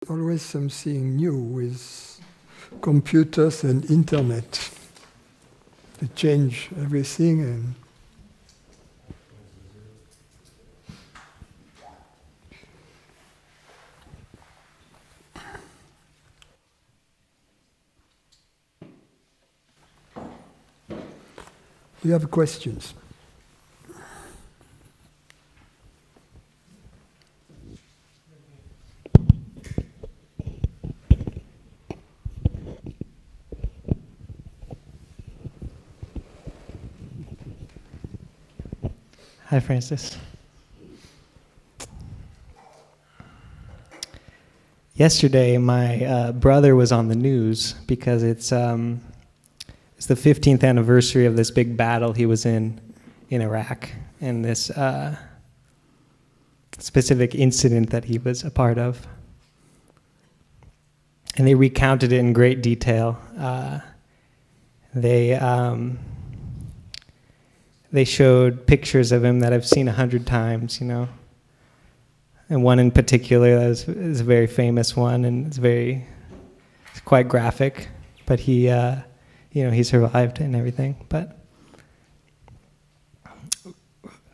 always something new with computers and internet. They change everything and do you have questions? Hi, Francis. Yesterday, my brother was on the news because it's the 15th anniversary of this big battle he was in Iraq, and this specific incident that he was a part of. And they recounted it in great detail. They showed pictures of him that I've seen 100 times, and one in particular is a very famous one, and it's quite graphic. But he survived and everything. But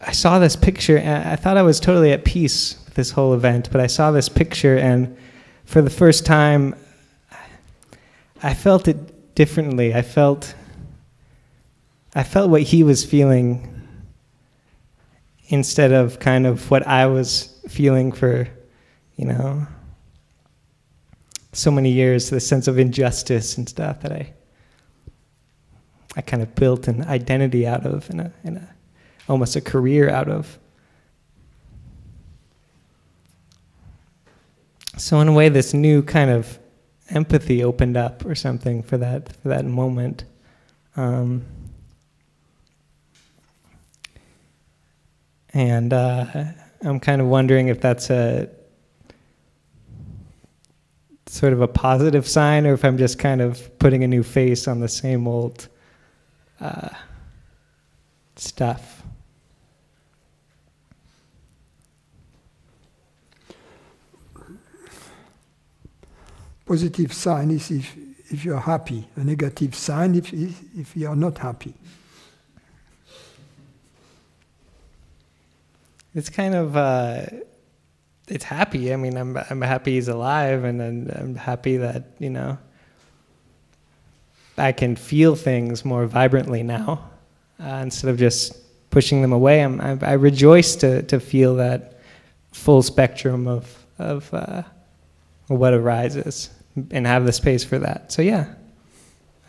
I saw this picture, and I thought I was totally at peace with this whole event. But I saw this picture, and for the first time, I felt it differently. I felt what he was feeling instead of kind of what I was feeling for, so many years, the sense of injustice and stuff that I kind of built an identity out of and almost a career out of. So in a way, this new kind of empathy opened up or something for that moment. And I'm kind of wondering if that's a sort of a positive sign, or if I'm just kind of putting a new face on the same old stuff. Positive sign is if you're happy. A negative sign if you are not happy. It's kind of, it's happy. I mean, I'm happy he's alive, and I'm happy that, I can feel things more vibrantly now, instead of just pushing them away. I rejoice to feel that full spectrum of what arises, and have the space for that. So yeah,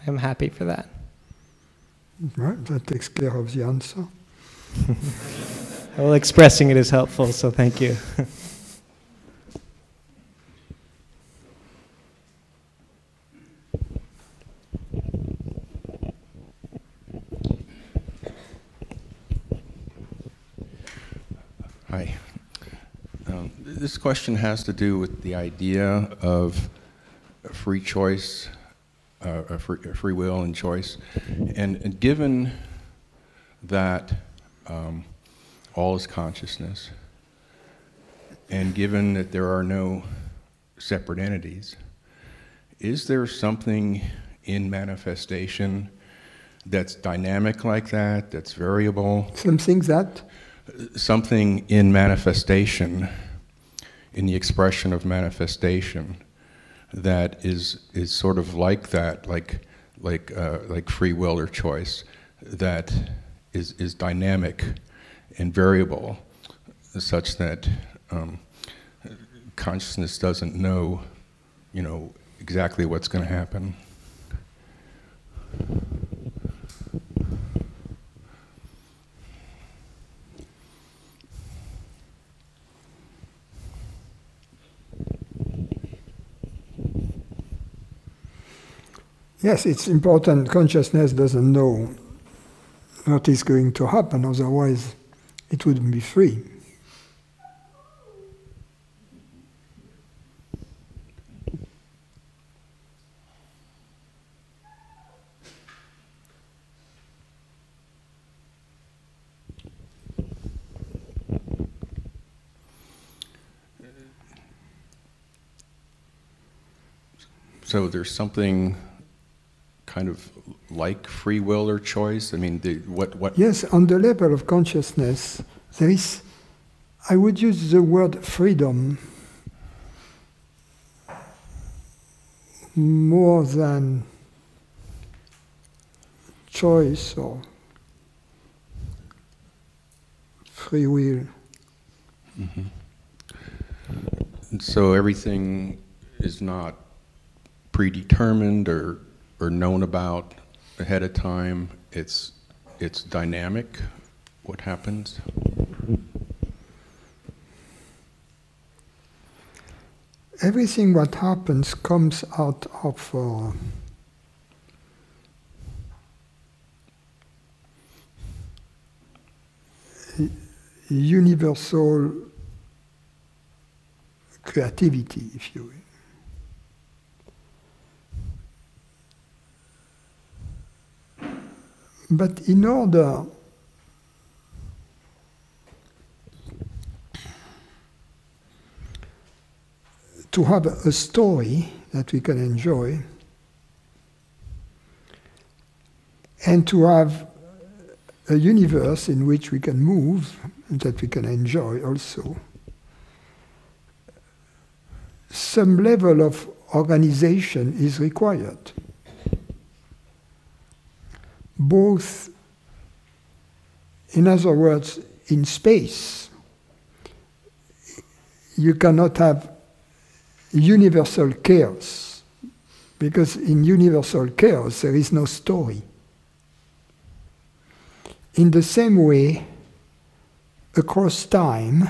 I'm happy for that. Right, that takes care of the answer. Well, expressing it is helpful, so thank you. Hi. This question has to do with the idea of free choice, free will and choice. And given that all is consciousness, and given that there are no separate entities, is there something in manifestation that's dynamic like that, that's variable? Something in manifestation, in the expression of manifestation, that is sort of like that, like free will or choice, that is dynamic and variable, such that consciousness doesn't know, exactly what's going to happen. Yes, it's important. Consciousness doesn't know what is going to happen, otherwise it wouldn't be free. So there's something kind of like free will or choice? I mean, what? Yes, on the level of consciousness, there is, I would use the word freedom more than choice or free will. Mm-hmm. And so everything is not predetermined or known about ahead of time. It's dynamic. What happens? Everything what happens comes out of universal creativity, if you will. But in order to have a story that we can enjoy, and to have a universe in which we can move and that we can enjoy also, some level of organization is required. Both, in other words, in space, you cannot have universal chaos, because in universal chaos there is no story. In the same way, across time,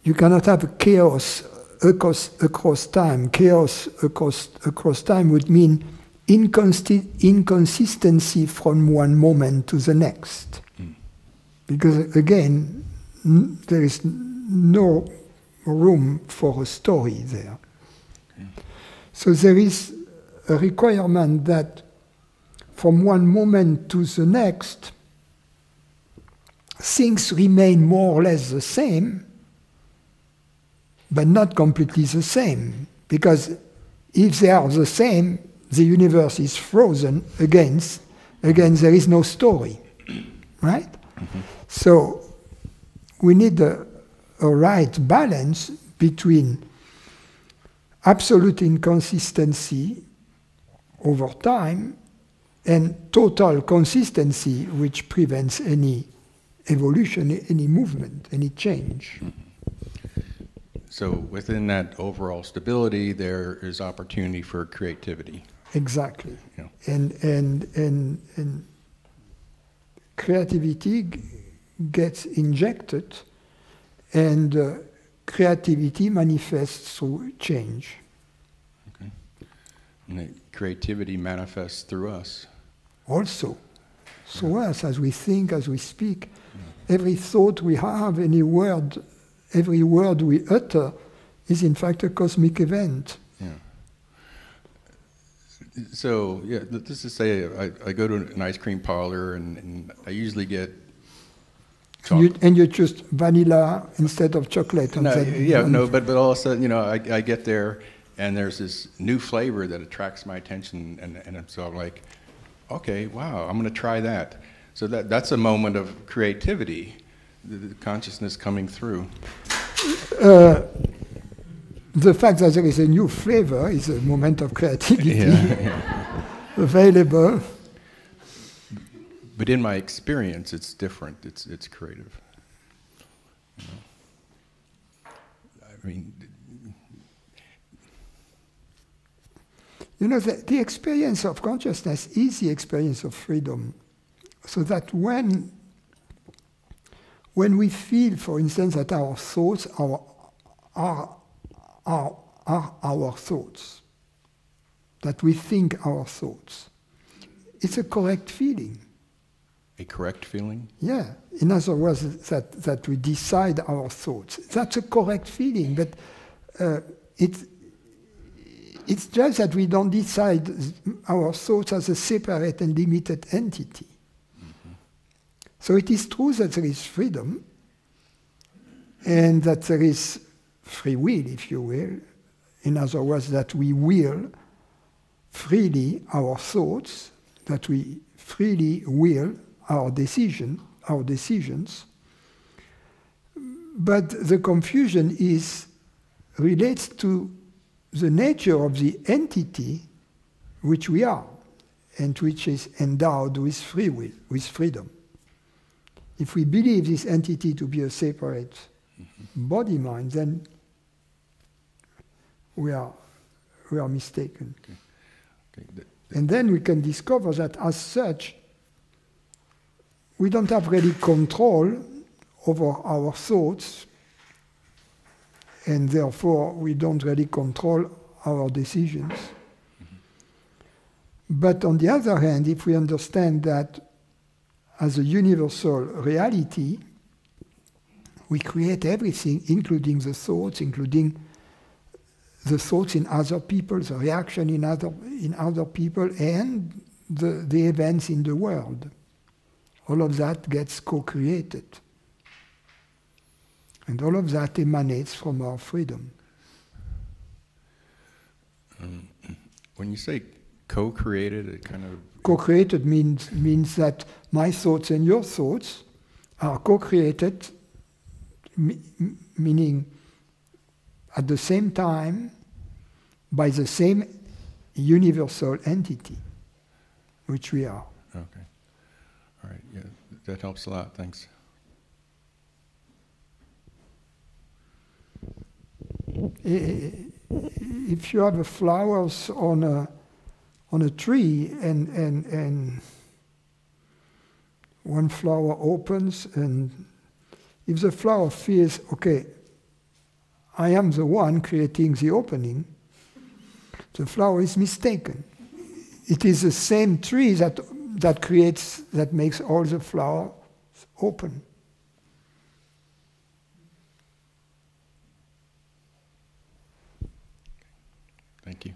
you cannot have chaos across time. Chaos across time would mean inconsistency from one moment to the next. Because again, there is no room for a story there. So there is a requirement that from one moment to the next, things remain more or less the same, but not completely the same. Because if they are the same, the universe is frozen. Again, there is no story, right? Mm-hmm. So we need a right balance between absolute inconsistency over time and total consistency, which prevents any evolution, any movement, any change. So within that overall stability, there is opportunity for creativity. Exactly. Yeah. And creativity gets injected, and creativity manifests through change. Okay. And that creativity manifests through us. Also, through us, as we think, as we speak, every thought we have, every word we utter is in fact a cosmic event. Yeah. So, yeah, let's just say I go to an ice cream parlor and I usually get chocolate. And you choose vanilla instead of chocolate. But all of a sudden, I get there and there's this new flavor that attracts my attention, and so I'm like, okay, wow, I'm going to try that. So that's a moment of creativity, the consciousness coming through. The fact that there is a new flavor is a moment of creativity available. But in my experience, it's different. It's creative. I mean, the experience of consciousness is the experience of freedom. So that when we feel, for instance, that our thoughts are our thoughts, that we think our thoughts, it's a correct feeling. A correct feeling? Yeah. In other words, that we decide our thoughts. That's a correct feeling, but it's just that we don't decide our thoughts as a separate and limited entity. Mm-hmm. So it is true that there is freedom, and that there is free will, if you will, In other words, that we will freely our thoughts, that we freely will our decisions. But the confusion relates to the nature of the entity which we are, and which is endowed with free will, with freedom. If we believe this entity to be a separate body-mind, then we are mistaken. Okay. And then we can discover that as such, we don't have really control over our thoughts, and therefore we don't really control our decisions. But on the other hand, if we understand that as a universal reality, we create everything, including the thoughts, including the thoughts in other people, the reaction in other people, and the events in the world. All of that gets co-created. And all of that emanates from our freedom. When you say co-created, it kind of... Co-created means that my thoughts and your thoughts are co-created, meaning at the same time by the same universal entity, which we are. Okay. All right. Yeah, that helps a lot. Thanks. If you have flowers on a tree and one flower opens, and if the flower feels, okay, I am the one creating the opening, the flower is mistaken. It is the same tree that makes all the flowers open. Thank you.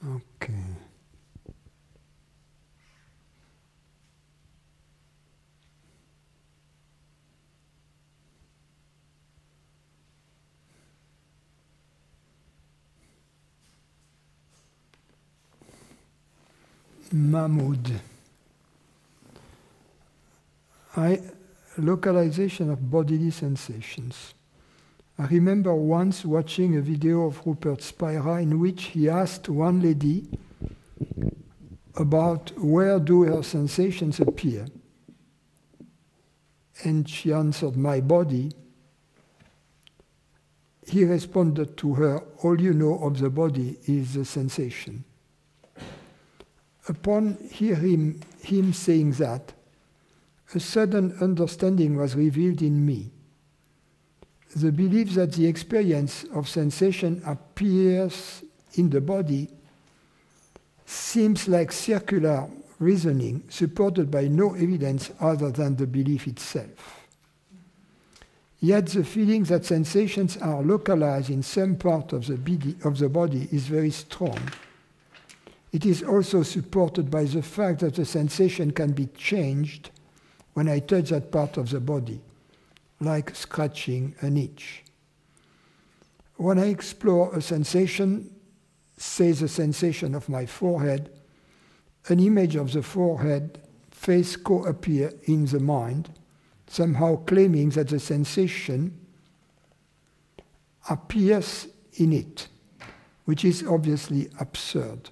Okay. Mahmoud. Localization of bodily sensations. I remember once watching a video of Rupert Spira in which he asked one lady about where do her sensations appear. And she answered, my body. He responded to her, all you know of the body is the sensation. Upon hearing him saying that, a sudden understanding was revealed in me. The belief that the experience of sensation appears in the body seems like circular reasoning supported by no evidence other than the belief itself. Yet the feeling that sensations are localized in some part of the body is very strong. It is also supported by the fact that the sensation can be changed when I touch that part of the body, like scratching an itch. When I explore a sensation, say the sensation of my forehead, an image of the forehead face co-appear in the mind, somehow claiming that the sensation appears in it, which is obviously absurd.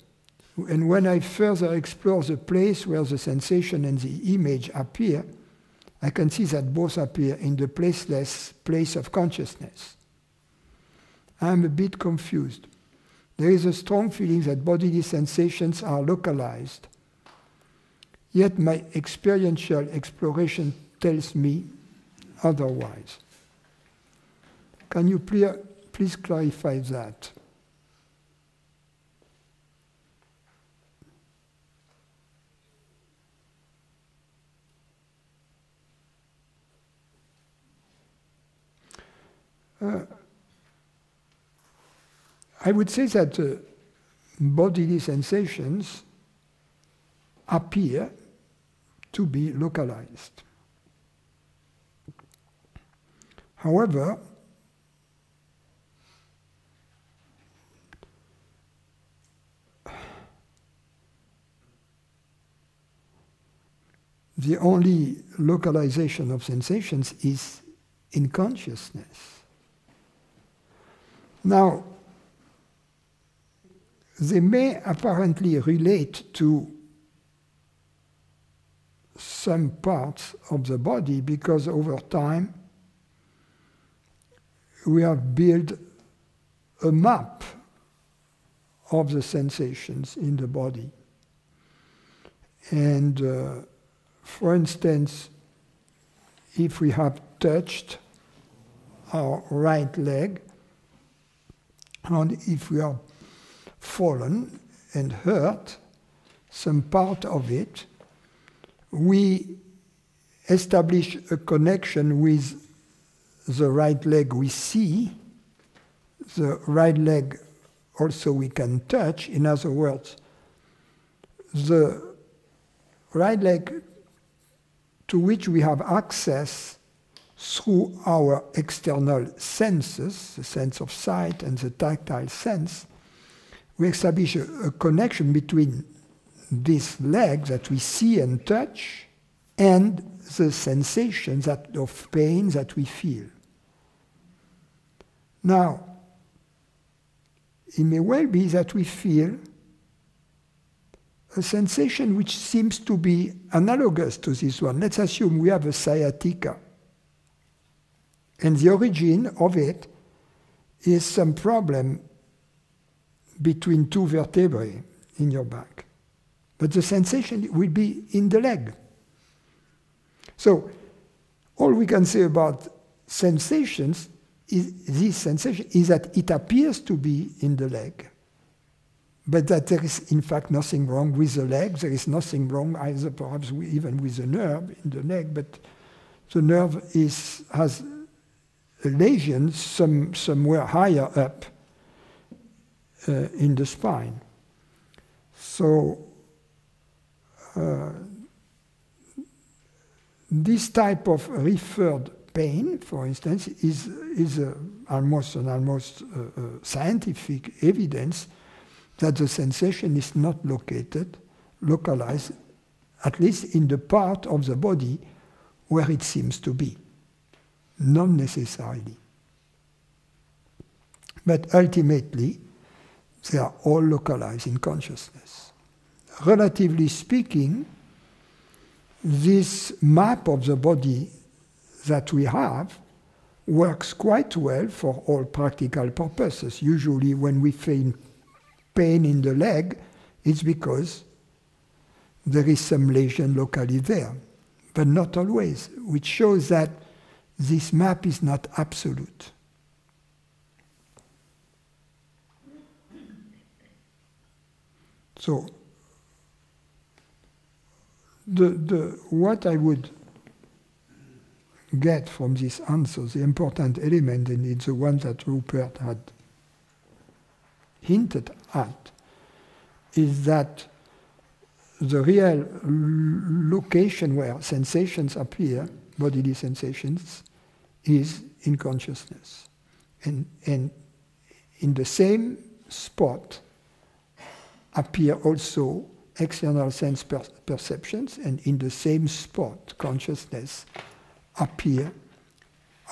And when I further explore the place where the sensation and the image appear, I can see that both appear in the placeless place of consciousness. I am a bit confused. There is a strong feeling that bodily sensations are localized. Yet my experiential exploration tells me otherwise. Can you please clarify that? I would say that bodily sensations appear to be localized. However, the only localization of sensations is in consciousness. Now, they may apparently relate to some parts of the body because over time we have built a map of the sensations in the body. And for instance, if we have touched our right leg, and if we are fallen and hurt, some part of it, we establish a connection with the right leg we see, the right leg also we can touch. In other words, the right leg to which we have access through our external senses, the sense of sight and the tactile sense, we establish a connection between this leg that we see and touch and the sensations of pain that we feel. Now, it may well be that we feel a sensation which seems to be analogous to this one. Let's assume we have a sciatica. And the origin of it is some problem between two vertebrae in your back. But the sensation will be in the leg. So, all we can say about sensations is this sensation is that it appears to be in the leg. But that there is in fact nothing wrong with the leg. There is nothing wrong either perhaps even with the nerve in the leg, but the nerve has a lesion somewhere higher up in the spine. So this type of referred pain, for instance, is almost scientific evidence that the sensation is not localized, at least in the part of the body where it seems to be. Not necessarily. But ultimately, they are all localized in consciousness. Relatively speaking, this map of the body that we have works quite well for all practical purposes. Usually when we feel pain in the leg, it's because there is some lesion locally there, but not always, which shows that this map is not absolute. So, what I would get from this answer, the important element, and it's the one that Rupert had hinted at, is that the real location where sensations appear, bodily sensations, is in consciousness. And in the same spot appear also external sense perceptions, and in the same spot, consciousness, appear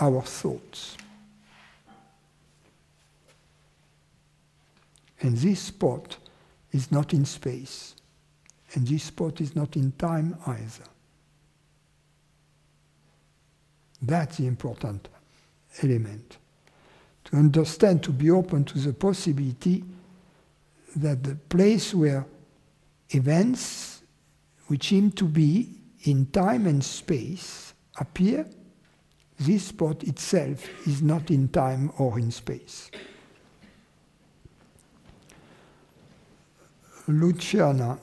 our thoughts. And this spot is not in space, and this spot is not in time either. That's the important element. To understand, to be open to the possibility that the place where events which seem to be in time and space appear, this spot itself is not in time or in space. Luciana,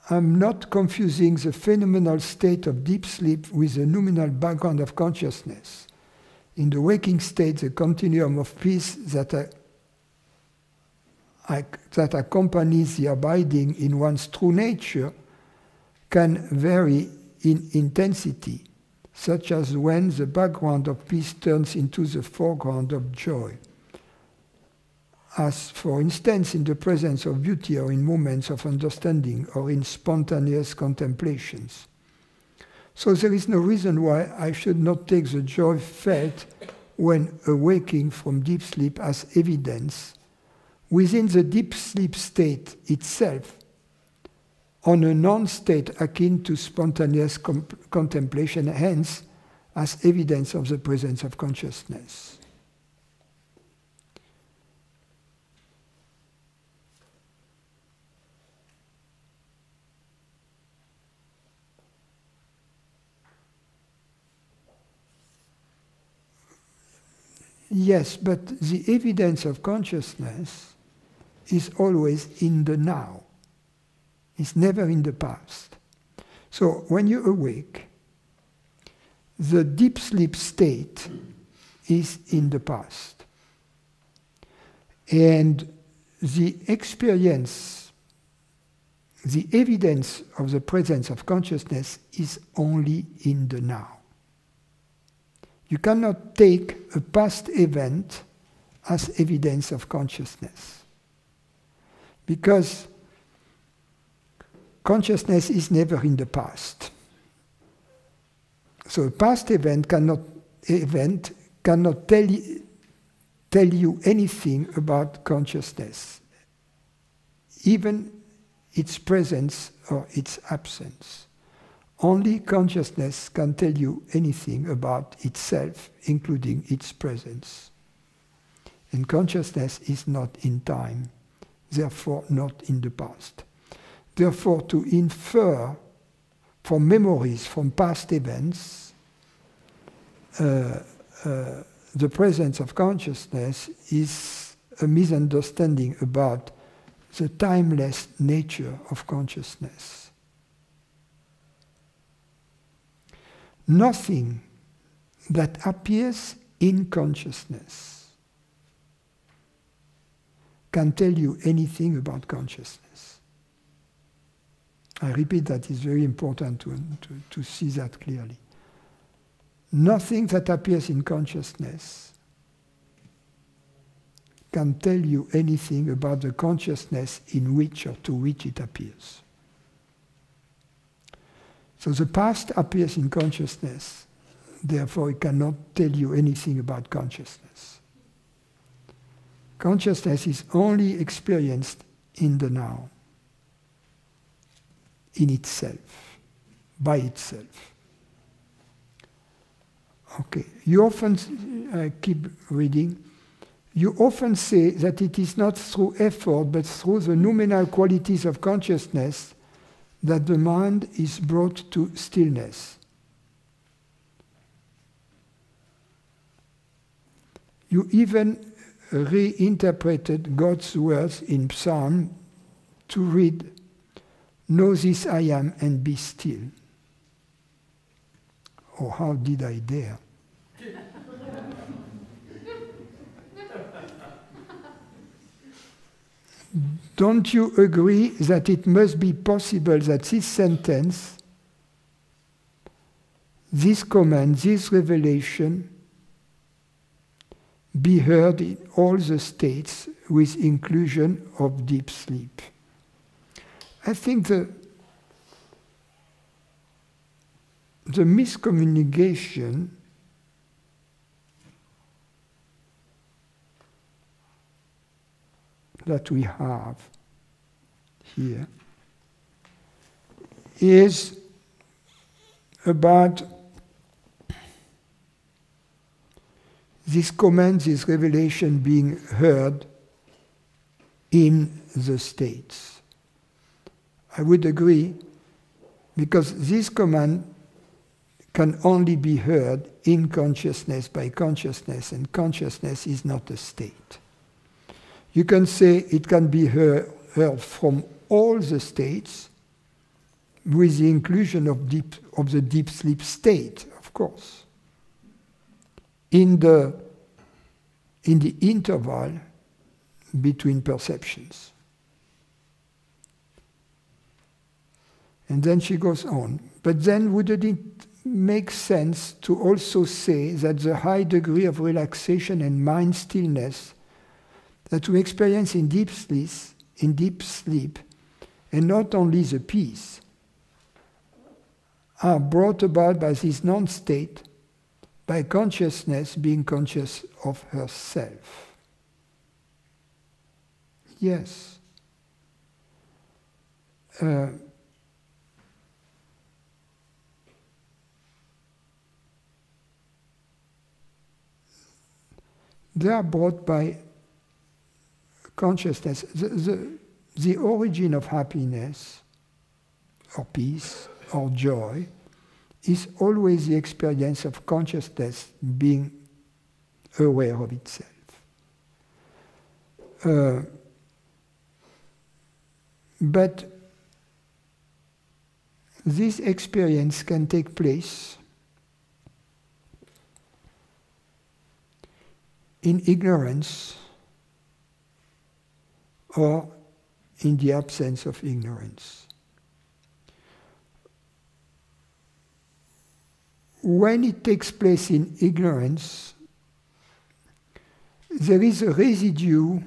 I'm not confusing the phenomenal state of deep sleep with the nominal background of consciousness. In the waking state, the continuum of peace that accompanies the abiding in one's true nature can vary in intensity, such as when the background of peace turns into the foreground of joy, as for instance in the presence of beauty or in moments of understanding or in spontaneous contemplations. So there is no reason why I should not take the joy felt when awaking from deep sleep as evidence within the deep sleep state itself, on a non-state akin to spontaneous contemplation, hence as evidence of the presence of consciousness. Yes, but the evidence of consciousness is always in the now. It's never in the past. So when you awake, the deep sleep state is in the past. And the experience, the evidence of the presence of consciousness is only in the now. You cannot take a past event as evidence of consciousness, because consciousness is never in the past. So a past event cannot tell you anything about consciousness, even its presence or its absence. Only consciousness can tell you anything about itself, including its presence. And consciousness is not in time, therefore not in the past. Therefore, to infer from memories, from past events, the presence of consciousness is a misunderstanding about the timeless nature of consciousness. Nothing that appears in consciousness can tell you anything about consciousness. I repeat that, it's very important to see that clearly. Nothing that appears in consciousness can tell you anything about the consciousness in which or to which it appears. So the past appears in consciousness, therefore it cannot tell you anything about consciousness. Consciousness is only experienced in the now, in itself, by itself. Okay, I keep reading. You often say that it is not through effort, but through the noumenal qualities of consciousness that the mind is brought to stillness. You even reinterpreted God's words in Psalm to read, "Know this I am and be still." Oh, how did I dare? Don't you agree that it must be possible that this sentence, this command, this revelation be heard in all the states with inclusion of deep sleep? I think the miscommunication that we have here is about this comment, this revelation being heard in the states. I would agree, because this command can only be heard in consciousness by consciousness, and consciousness is not a state. You can say it can be heard from all the states, with the inclusion of the deep sleep state, of course. In the interval between perceptions. And then she goes on. But then wouldn't it make sense to also say that the high degree of relaxation and mind stillness that we experience in deep sleep, and not only the peace, are brought about by this non-state, by consciousness being conscious of herself? Yes. They are brought by consciousness. The origin of happiness, or peace, or joy, is always the experience of consciousness being aware of itself. But this experience can take place in ignorance or in the absence of ignorance. When it takes place in ignorance, there is a residue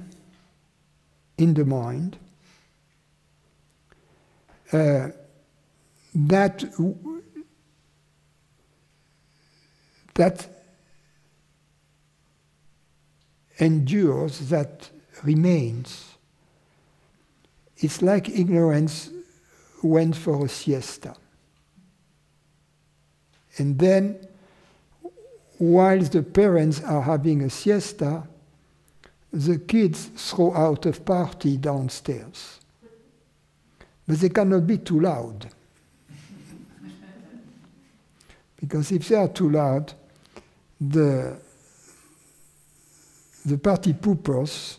in the mind that endures, that remains. It's like ignorance went for a siesta. And then, while the parents are having a siesta, the kids throw out a party downstairs. But they cannot be too loud. Because if they are too loud, the party poopers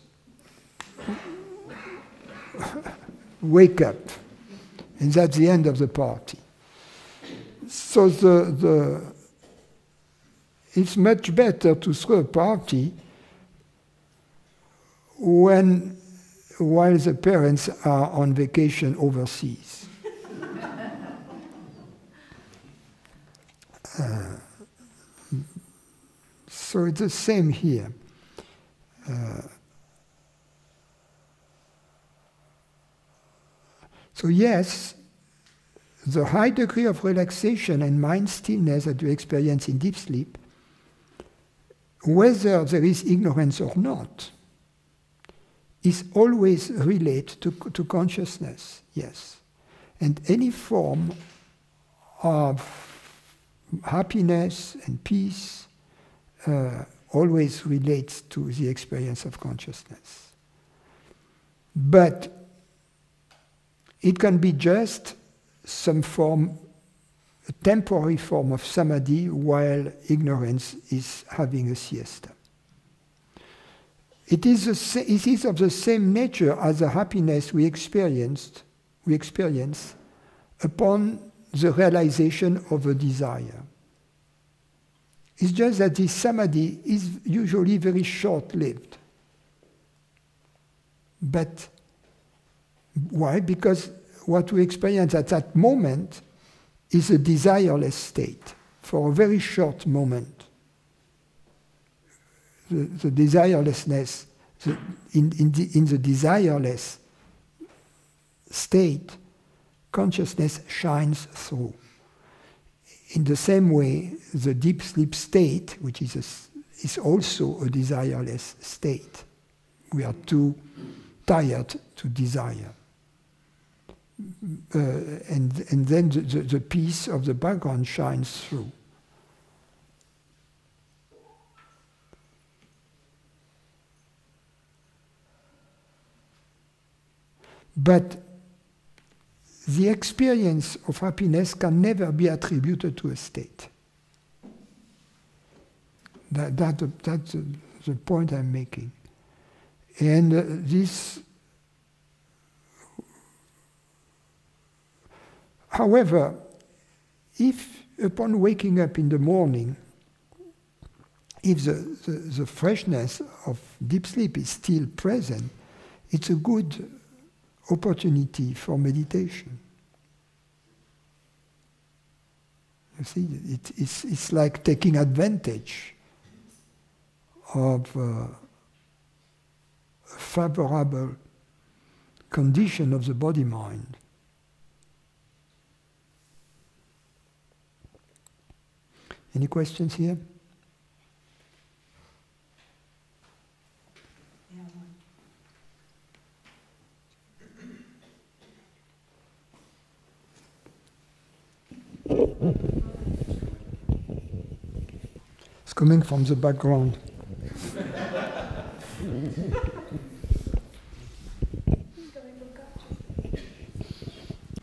wake up, and that's the end of the party. So it's much better to throw a party while the parents are on vacation overseas. So it's the same here. So yes, the high degree of relaxation and mind stillness that you experience in deep sleep, whether there is ignorance or not, is always related to consciousness, yes. And any form of happiness and peace always relates to the experience of consciousness. But it can be just some form, a temporary form of samadhi, while ignorance is having a siesta. It is of the same nature as the happiness we experience upon the realization of a desire. It's just that this samadhi is usually very short-lived. But why? Because what we experience at that moment is a desireless state for a very short moment. The desirelessness, in the desireless state, consciousness shines through. In the same way, the deep sleep state, which is also a desireless state. We are too tired to desire. and then the piece of the background shines through. But the experience of happiness can never be attributed to a state. That's the point I'm making. And this, however, if upon waking up in the morning, if the freshness of deep sleep is still present, it's a good opportunity for meditation. You see, it's like taking advantage of a favorable condition of the body-mind. Any questions here? It's coming from the background.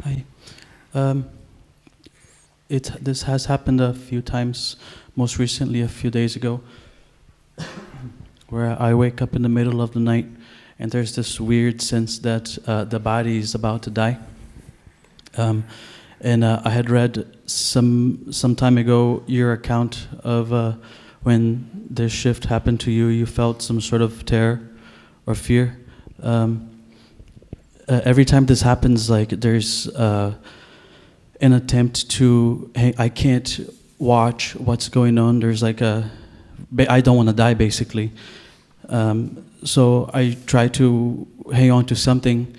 Hi. This has happened a few times, most recently a few days ago, where I wake up in the middle of the night and there's this weird sense that the body is about to die. And I had read some time ago your account of when this shift happened to you, you felt some sort of terror or fear. Every time this happens, like there's an attempt to, hey, I can't watch what's going on. There's like I don't want to die, basically. So I try to hang on to something.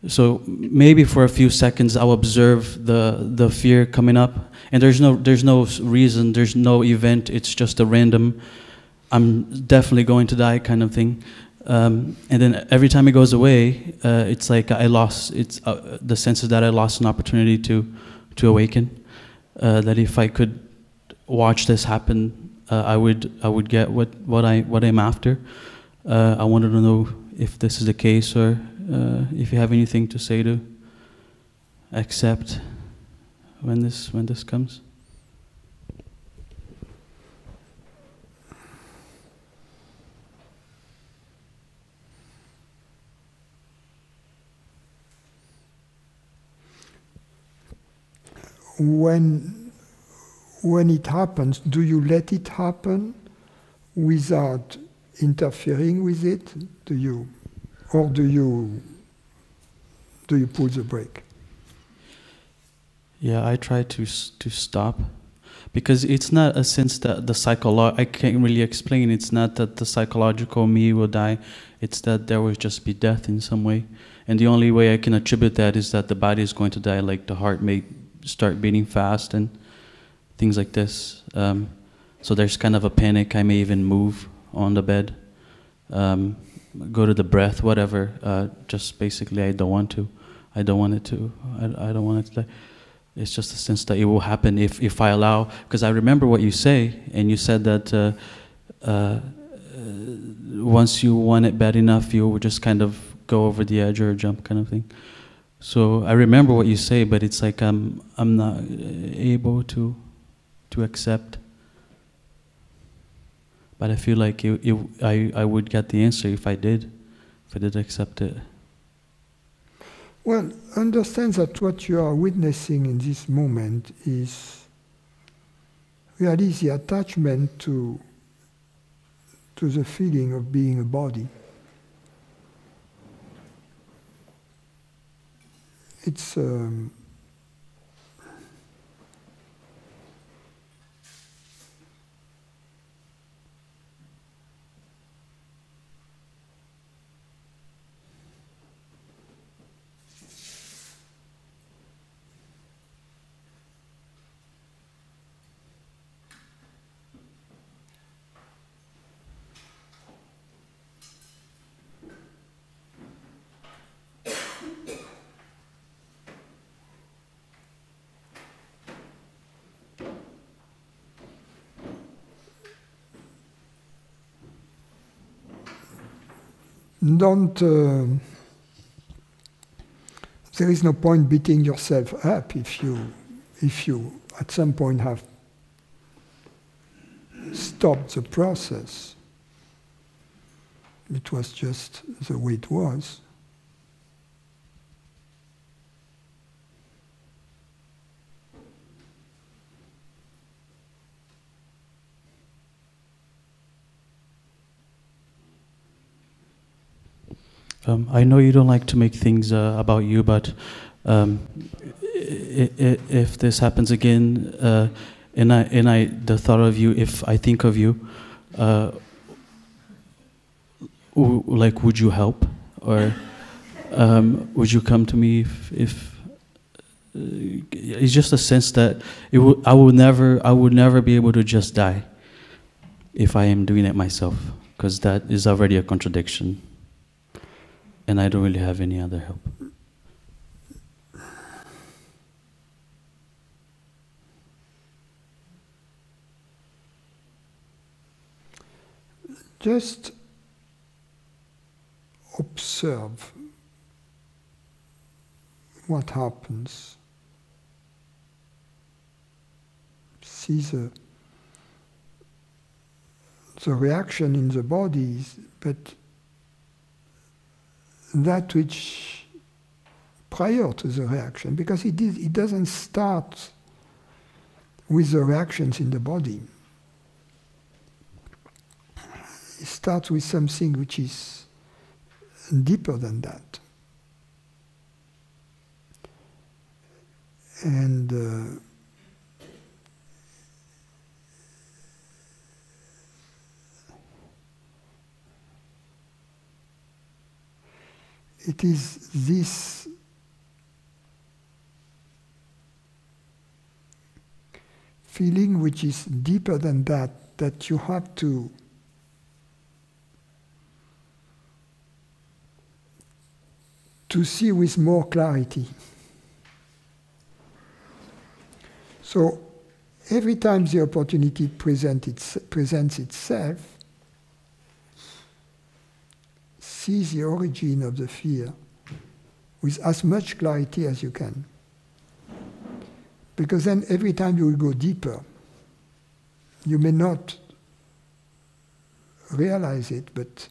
So maybe for a few seconds I'll observe the fear coming up, and there's no reason, there's no event. It's just a random, I'm definitely going to die kind of thing. And then every time it goes away, it's like I lost. It's the sense is that I lost an opportunity to awaken. That if I could watch this happen, I would get what I'm after. I wanted to know if this is the case, or if you have anything to say to accept when this comes. When it happens, do you let it happen without interfering with it? Do you pull the brake? Yeah, I try to stop, because it's not a sense that I can't really explain. It's not that the psychological me will die. It's that there will just be death in some way, and the only way I can attribute that is that the body is going to die. Like the heart may start beating fast and things like this. So there's kind of a panic. I may even move on the bed, go to the breath, whatever. Just basically, I don't want to. I don't want it to. I don't want it to die. It's just a sense that it will happen if I allow. Because I remember what you say, and you said that once you want it bad enough, you will just kind of go over the edge or jump, kind of thing. So I remember what you say, but it's like I'm not able to accept. But I feel like I would get the answer if I did accept it. Well, understand that what you are witnessing in this moment is really the attachment to the feeling of being a body. It's don't. There is no point beating yourself up if you at some point have stopped the process. It was just the way it was. I know you don't like to make things about you, but if this happens again, the thought of you, if I think of you, like, would you help, or would you come to me if it's just a sense that I would never be able to just die if I am doing it myself, because that is already a contradiction. And I don't really have any other help. Just observe what happens. See the reaction in the body, but that which prior to the reaction, because it doesn't start with the reactions in the body. It starts with something which is deeper than that. And it is this feeling which is deeper than that you have to see with more clarity. So every time the opportunity presents itself, see the origin of the fear with as much clarity as you can. Because then every time you will go deeper. You may not realize it, but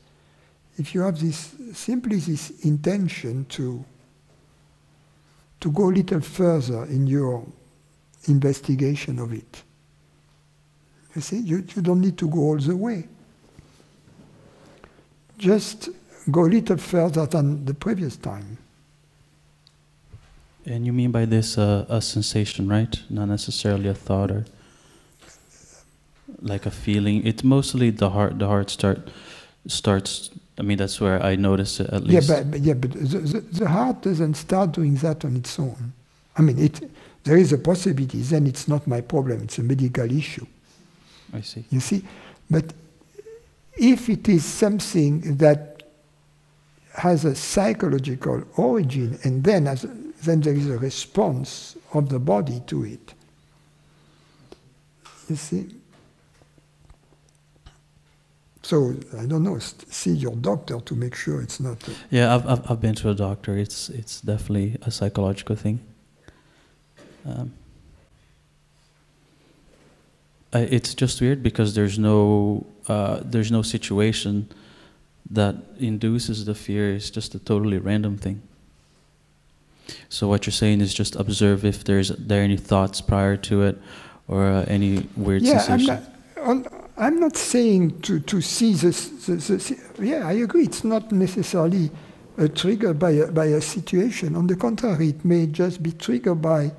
if you have simply this intention to go a little further in your investigation of it, you see, you don't need to go all the way. Just go a little further than the previous time. And you mean by this a sensation, right? Not necessarily a thought or like a feeling. It's mostly the heart. The heart starts. I mean, that's where I notice it at least. But the heart doesn't start doing that on its own. I mean, there is a possibility. Then it's not my problem. It's a medical issue. I see. You see, but if it is something that has a psychological origin, and then there is a response of the body to it. You see? So, I don't know, see your doctor to make sure it's not... Yeah, I've been to a doctor. It's definitely a psychological thing. It's just weird because there's no situation that induces the fear. It's just a totally random thing. So what you're saying is just observe if there are any thoughts prior to it or any weird sensation. I'm not saying to see this. Yeah, I agree. It's not necessarily triggered by a situation. On the contrary, it may just be triggered by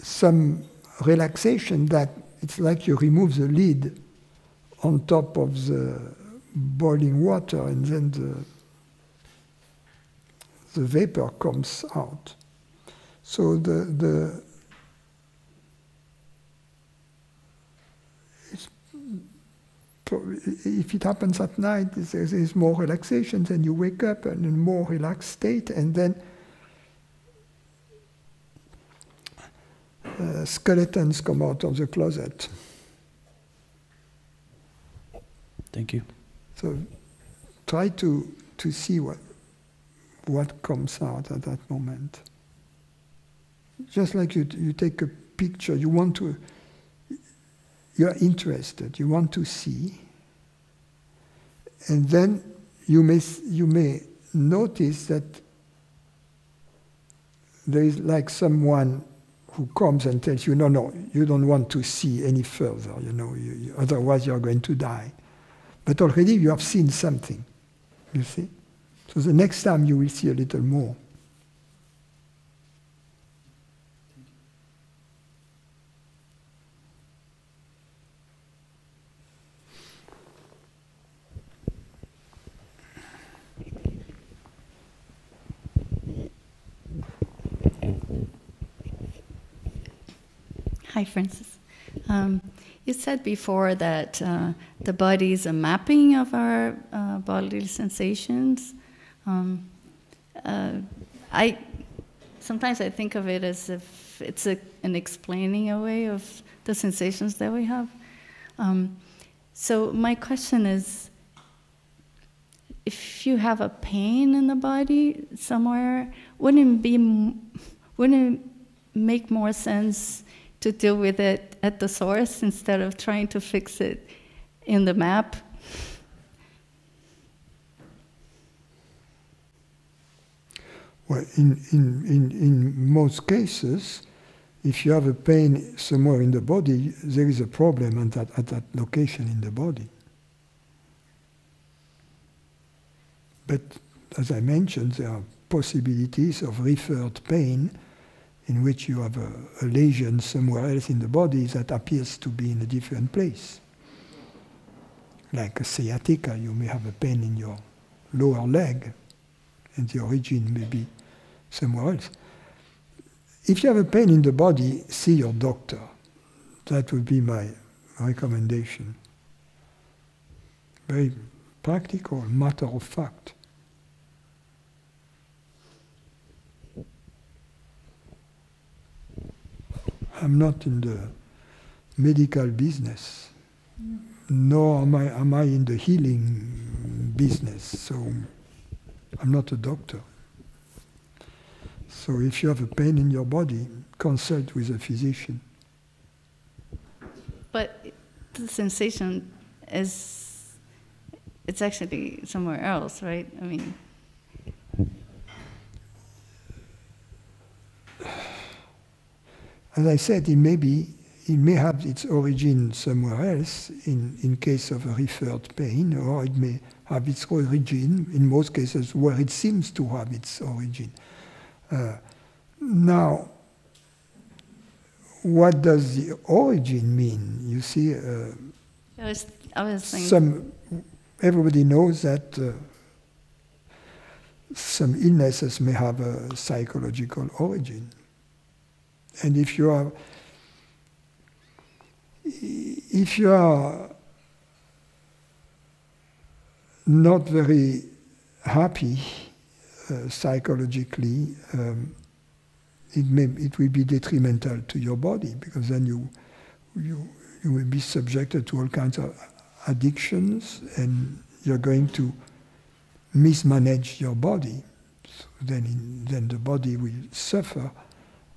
some relaxation that it's like you remove the lid on top of the boiling water, and then the vapor comes out. So if it happens at night, there's more relaxation, then you wake up in a more relaxed state, and then skeletons come out of the closet. Thank you. So try to see what comes out at that moment. Just like you take a picture, you're interested, you want to see, and then you may notice that there is like someone who comes and tells you, no, you don't want to see any further, otherwise you're going to die. But already you have seen something, you see? So the next time you will see a little more. Hi, Francis. You said before that the body is a mapping of our bodily sensations. Sometimes I think of it as if it's an explaining away of the sensations that we have. So my question is, if you have a pain in the body somewhere, wouldn't it make more sense to deal with it at the source instead of trying to fix it in the map? Well, in most cases, if you have a pain somewhere in the body, there is a problem at that location in the body. But as I mentioned, there are possibilities of referred pain in which you have a lesion somewhere else in the body that appears to be in a different place. Like a sciatica, you may have a pain in your lower leg, and the origin may be somewhere else. If you have a pain in the body, see your doctor. That would be my recommendation. Very practical, matter of fact. I'm not in the medical business, nor am I in the healing business, so I'm not a doctor. So if you have a pain in your body, consult with a physician. But the sensation it's actually somewhere else, right? I mean... As I said, it may have its origin somewhere else in case of a referred pain, or it may have its origin, in most cases, where it seems to have its origin. Now, what does the origin mean? You see, I was thinking... Everybody knows that some illnesses may have a psychological origin. And if you are not very happy psychologically, it will be detrimental to your body, because then you will be subjected to all kinds of addictions, and you're going to mismanage your body. So then the body will suffer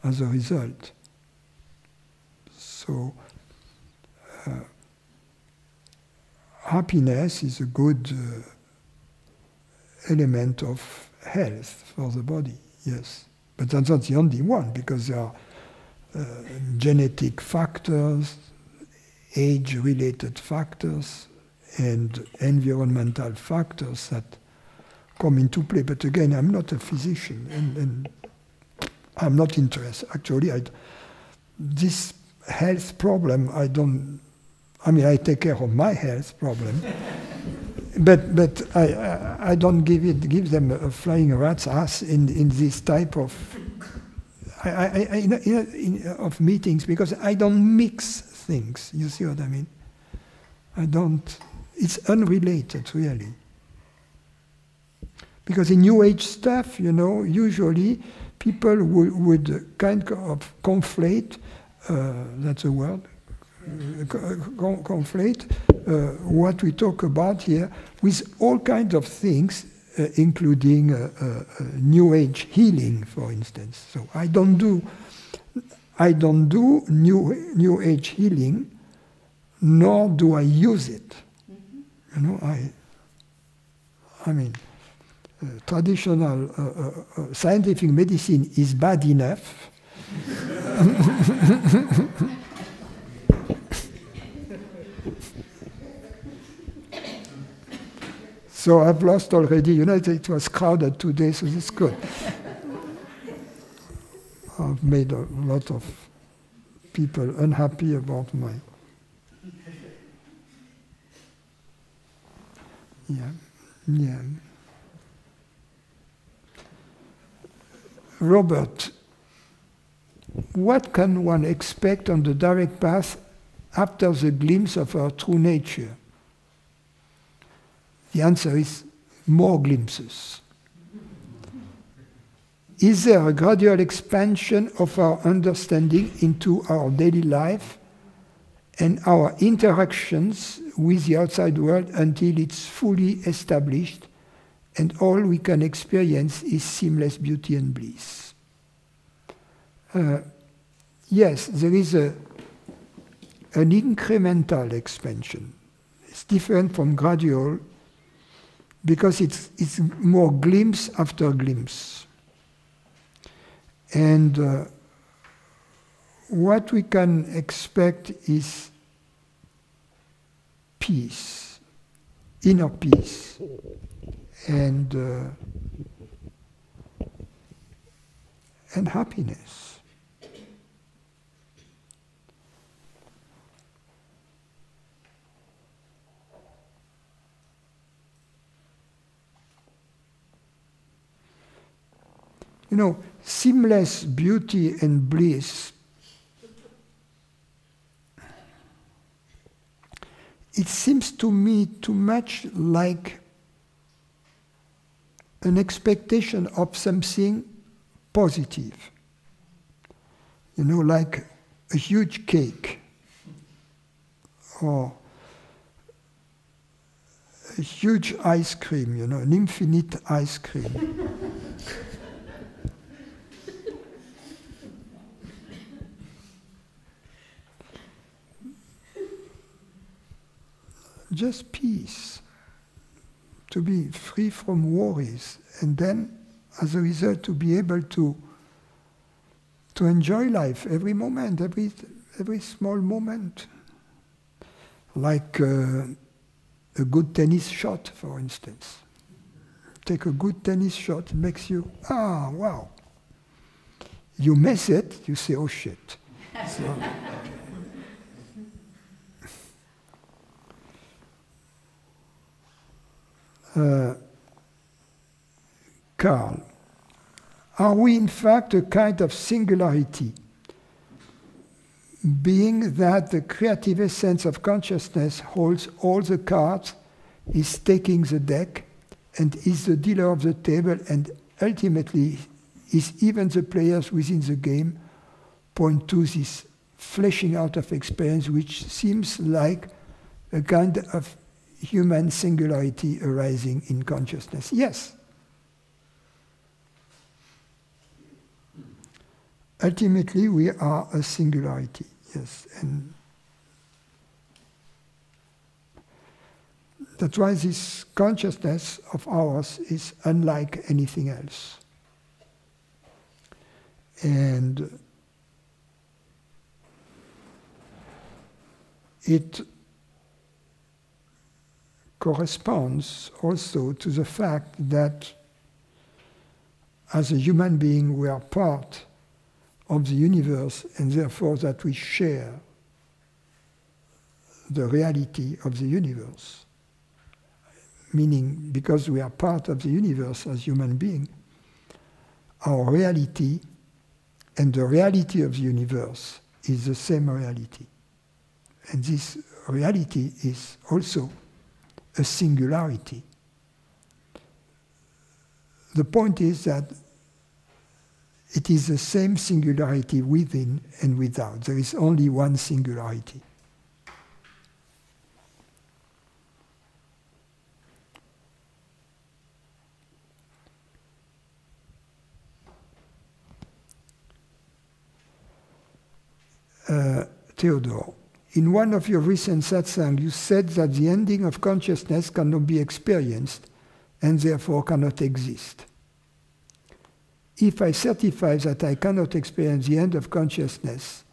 as a result. So happiness is a good element of health for the body, yes. But that's not the only one, because there are genetic factors, age-related factors, and environmental factors that come into play. But again, I'm not a physician, and I'm not interested. Actually, this health problem, I take care of my health problem, but I don't give them a flying rat's ass in this type of of meetings, because I don't mix things. You see what I mean? I don't. It's unrelated, really. Because in New Age stuff, usually people would kind of conflate, that's a word, conflate what we talk about here with all kinds of things, including New Age healing, for instance. So I don't do New Age healing, nor do I use it. You know, I mean, traditional scientific medicine is bad enough. So I've lost already. You know, it was crowded today, so it's good. I've made a lot of people unhappy about my... Yeah. Robert, what can one expect on the direct path after the glimpse of our true nature? The answer is more glimpses. Is there a gradual expansion of our understanding into our daily life and our interactions with the outside world until it's fully established and all we can experience is seamless beauty and bliss? Yes, there is an incremental expansion. It's different from gradual because it's more glimpse after glimpse. And what we can expect is peace, inner peace, and happiness. You know, seamless beauty and bliss, it seems to me too much like an expectation of something positive. You know, like a huge cake or a huge ice cream, you know, an infinite ice cream. Just peace, to be free from worries, and then, as a result, to be able to enjoy life every moment, every small moment, like a good tennis shot, for instance. Take a good tennis shot, it makes you, wow. You miss it, you say, oh shit. So, Carl, are we in fact a kind of singularity, being that the creative essence of consciousness holds all the cards, is taking the deck, and is the dealer of the table, and ultimately is even the players within the game, point to this fleshing out of experience which seems like a kind of human singularity arising in consciousness? Yes. Ultimately, we are a singularity, yes. And that's why this consciousness of ours is unlike anything else. And it corresponds also to the fact that as a human being we are part of the universe, and therefore that we share the reality of the universe. Meaning, because we are part of the universe as human beings, our reality and the reality of the universe is the same reality. And this reality is also a singularity. The point is that it is the same singularity within and without. There is only one singularity. Theodore, in one of your recent satsang, you said that the ending of consciousness cannot be experienced and therefore cannot exist. If I certify that I cannot experience the end of consciousness,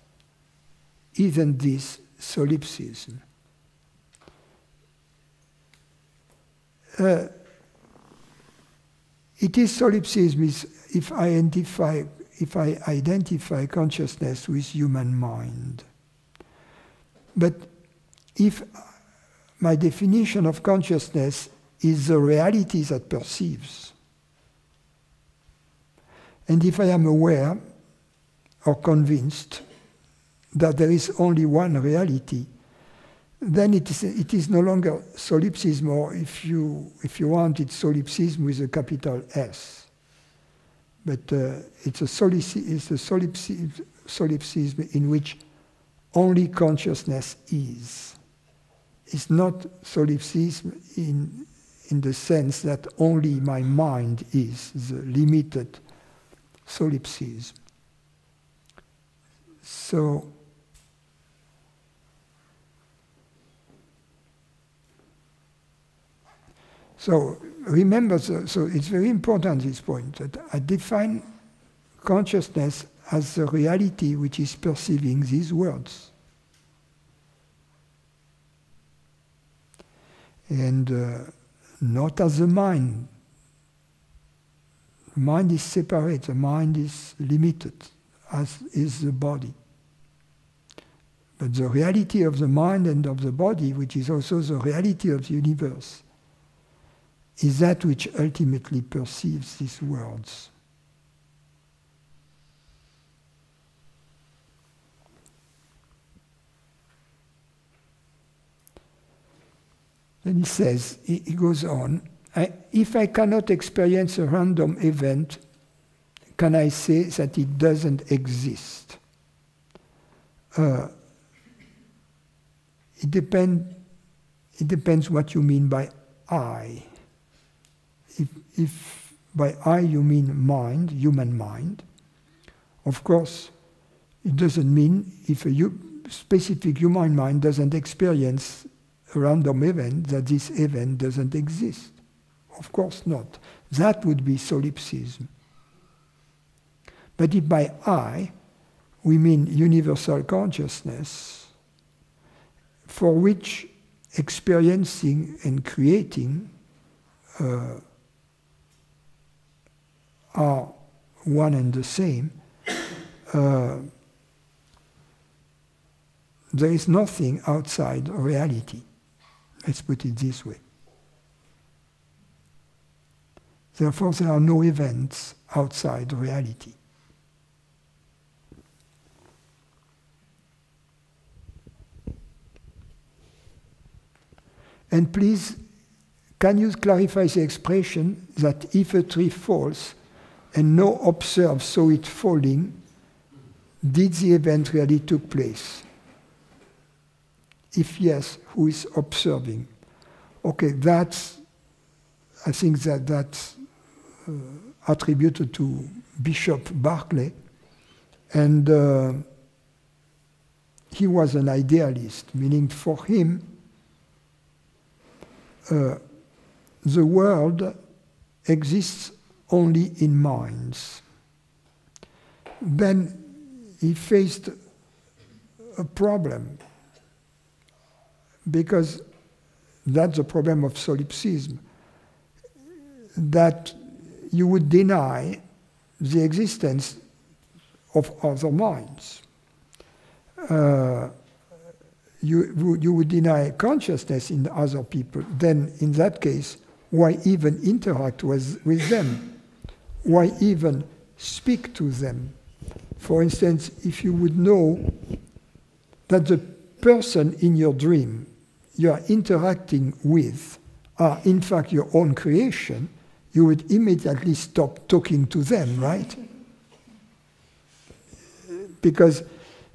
isn't this solipsism? It is solipsism if I identify consciousness with human mind. But if my definition of consciousness is the reality that perceives, and if I am aware or convinced that there is only one reality, then it is no longer solipsism, or if you want, it's solipsism with a capital S. But it's a solipsism in which only consciousness is. It's not solipsism in the sense that only my mind is, the limited solipsism. So remember, so it's very important, this point, that I define consciousness as the reality which is perceiving these words. And not as the mind. The mind is separate, the mind is limited, as is the body. But the reality of the mind and of the body, which is also the reality of the universe, is that which ultimately perceives these words. Then he says, he goes on, if I cannot experience a random event, can I say that it doesn't exist? It depends what you mean by I. If by I you mean mind, human mind, of course, it doesn't mean if a specific human mind doesn't experience a random event, that this event doesn't exist. Of course not. That would be solipsism. But if by I we mean universal consciousness, for which experiencing and creating are one and the same, there is nothing outside reality. Let's put it this way. Therefore, there are no events outside reality. And please, can you clarify the expression that if a tree falls and no observer saw it falling, did the event really took place? If yes, who is observing? Okay, I think that's attributed to Bishop Berkeley, and he was an idealist, meaning for him, the world exists only in minds. Then he faced a problem, because that's the problem of solipsism, that you would deny the existence of other minds. You would deny consciousness in other people. Then, in that case, why even interact with them? Why even speak to them? For instance, if you would know that the person in your dream you are interacting with are in fact your own creation, you would immediately stop talking to them, right? Because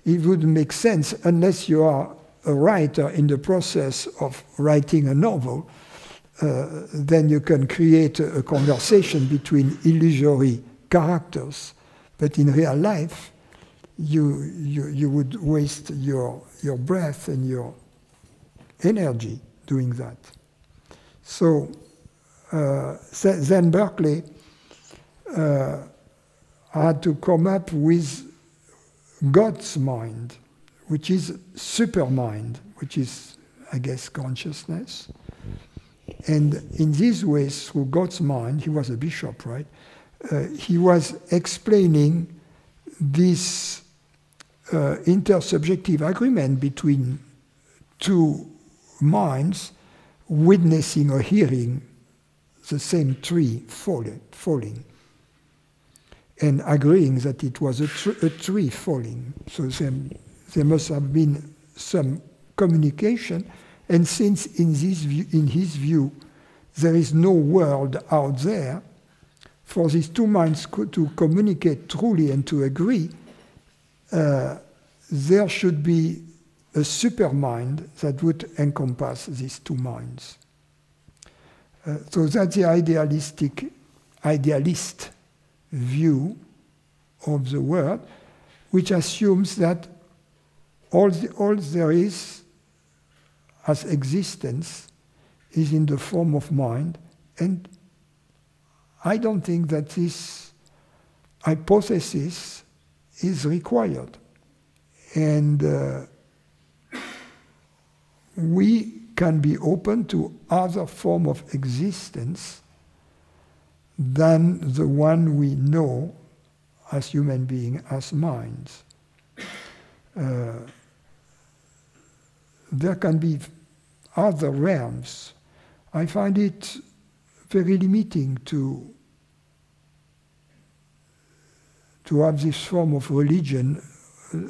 it wouldn't make sense unless you are a writer in the process of writing a novel. Then you can create a conversation between illusory characters. But in real life, you would waste your breath and your energy doing that. So then Berkeley had to come up with God's mind, which is supermind, which is, I guess, consciousness. And in this way, through God's mind, he was a bishop, right? He was explaining this intersubjective agreement between two minds witnessing or hearing the same tree falling, and agreeing that it was a tree falling. So there must have been some communication, and since in his view there is no world out there, for these two minds to communicate truly and to agree, there should be a supermind that would encompass these two minds. So that's the idealist view of the world, which assumes that all there is as existence is in the form of mind, and I don't think that this hypothesis is required. And we can be open to other form of existence than the one we know as human beings, as minds. There can be other realms. I find it very limiting to have this form of religion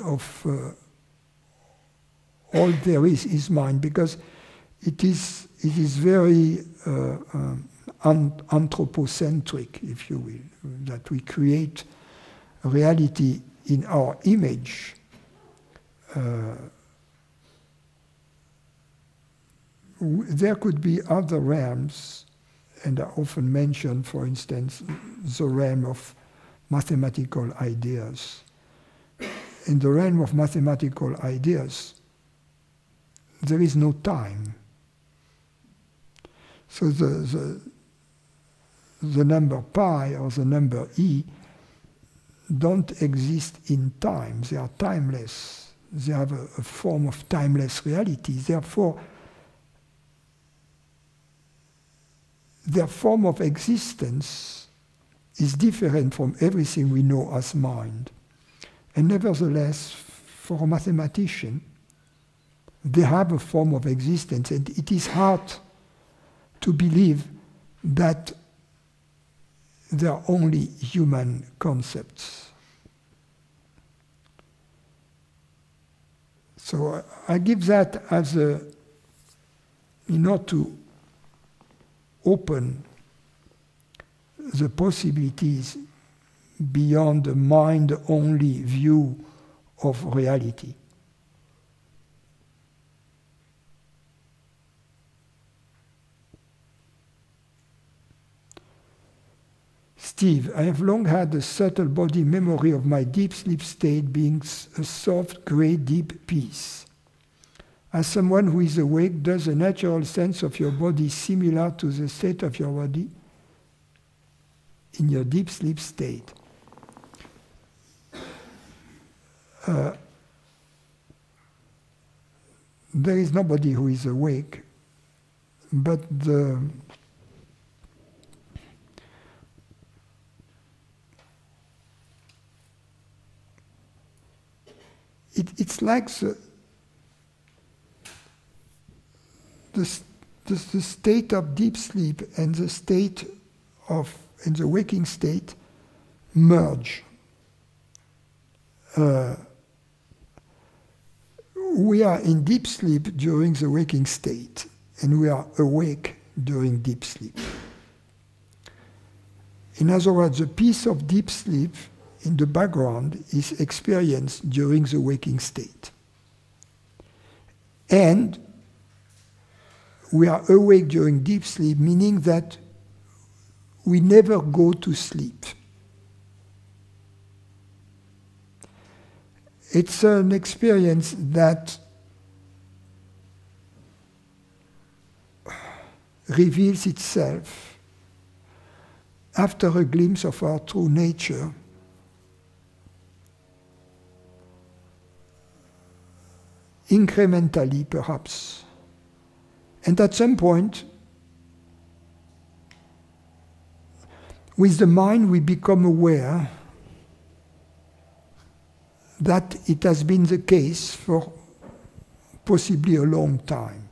of all there is mind, because it is very anthropocentric, if you will, that we create a reality in our image. There could be other realms, and I often mention, for instance, the realm of mathematical ideas. In the realm of mathematical ideas, there is no time. So the number pi or the number e don't exist in time. They are timeless. They have a form of timeless reality. Therefore, their form of existence is different from everything we know as mind. And nevertheless, for a mathematician, they have a form of existence, and it is hard to believe that they are only human concepts. So I give that as to open the possibilities beyond the mind-only view of reality. Steve, I have long had a subtle body memory of my deep sleep state being a soft, grey, deep peace. As someone who is awake, does a natural sense of your body similar to the state of your body in your deep sleep state? There is nobody who is awake, but it's like the state of deep sleep and the state of in the waking state merge. We are in deep sleep during the waking state, and we are awake during deep sleep. In other words, the piece of deep sleep in the background is experienced during the waking state. And we are awake during deep sleep, meaning that we never go to sleep. It's an experience that reveals itself after a glimpse of our true nature, incrementally perhaps. And at some point, with the mind we become aware that it has been the case for possibly a long time.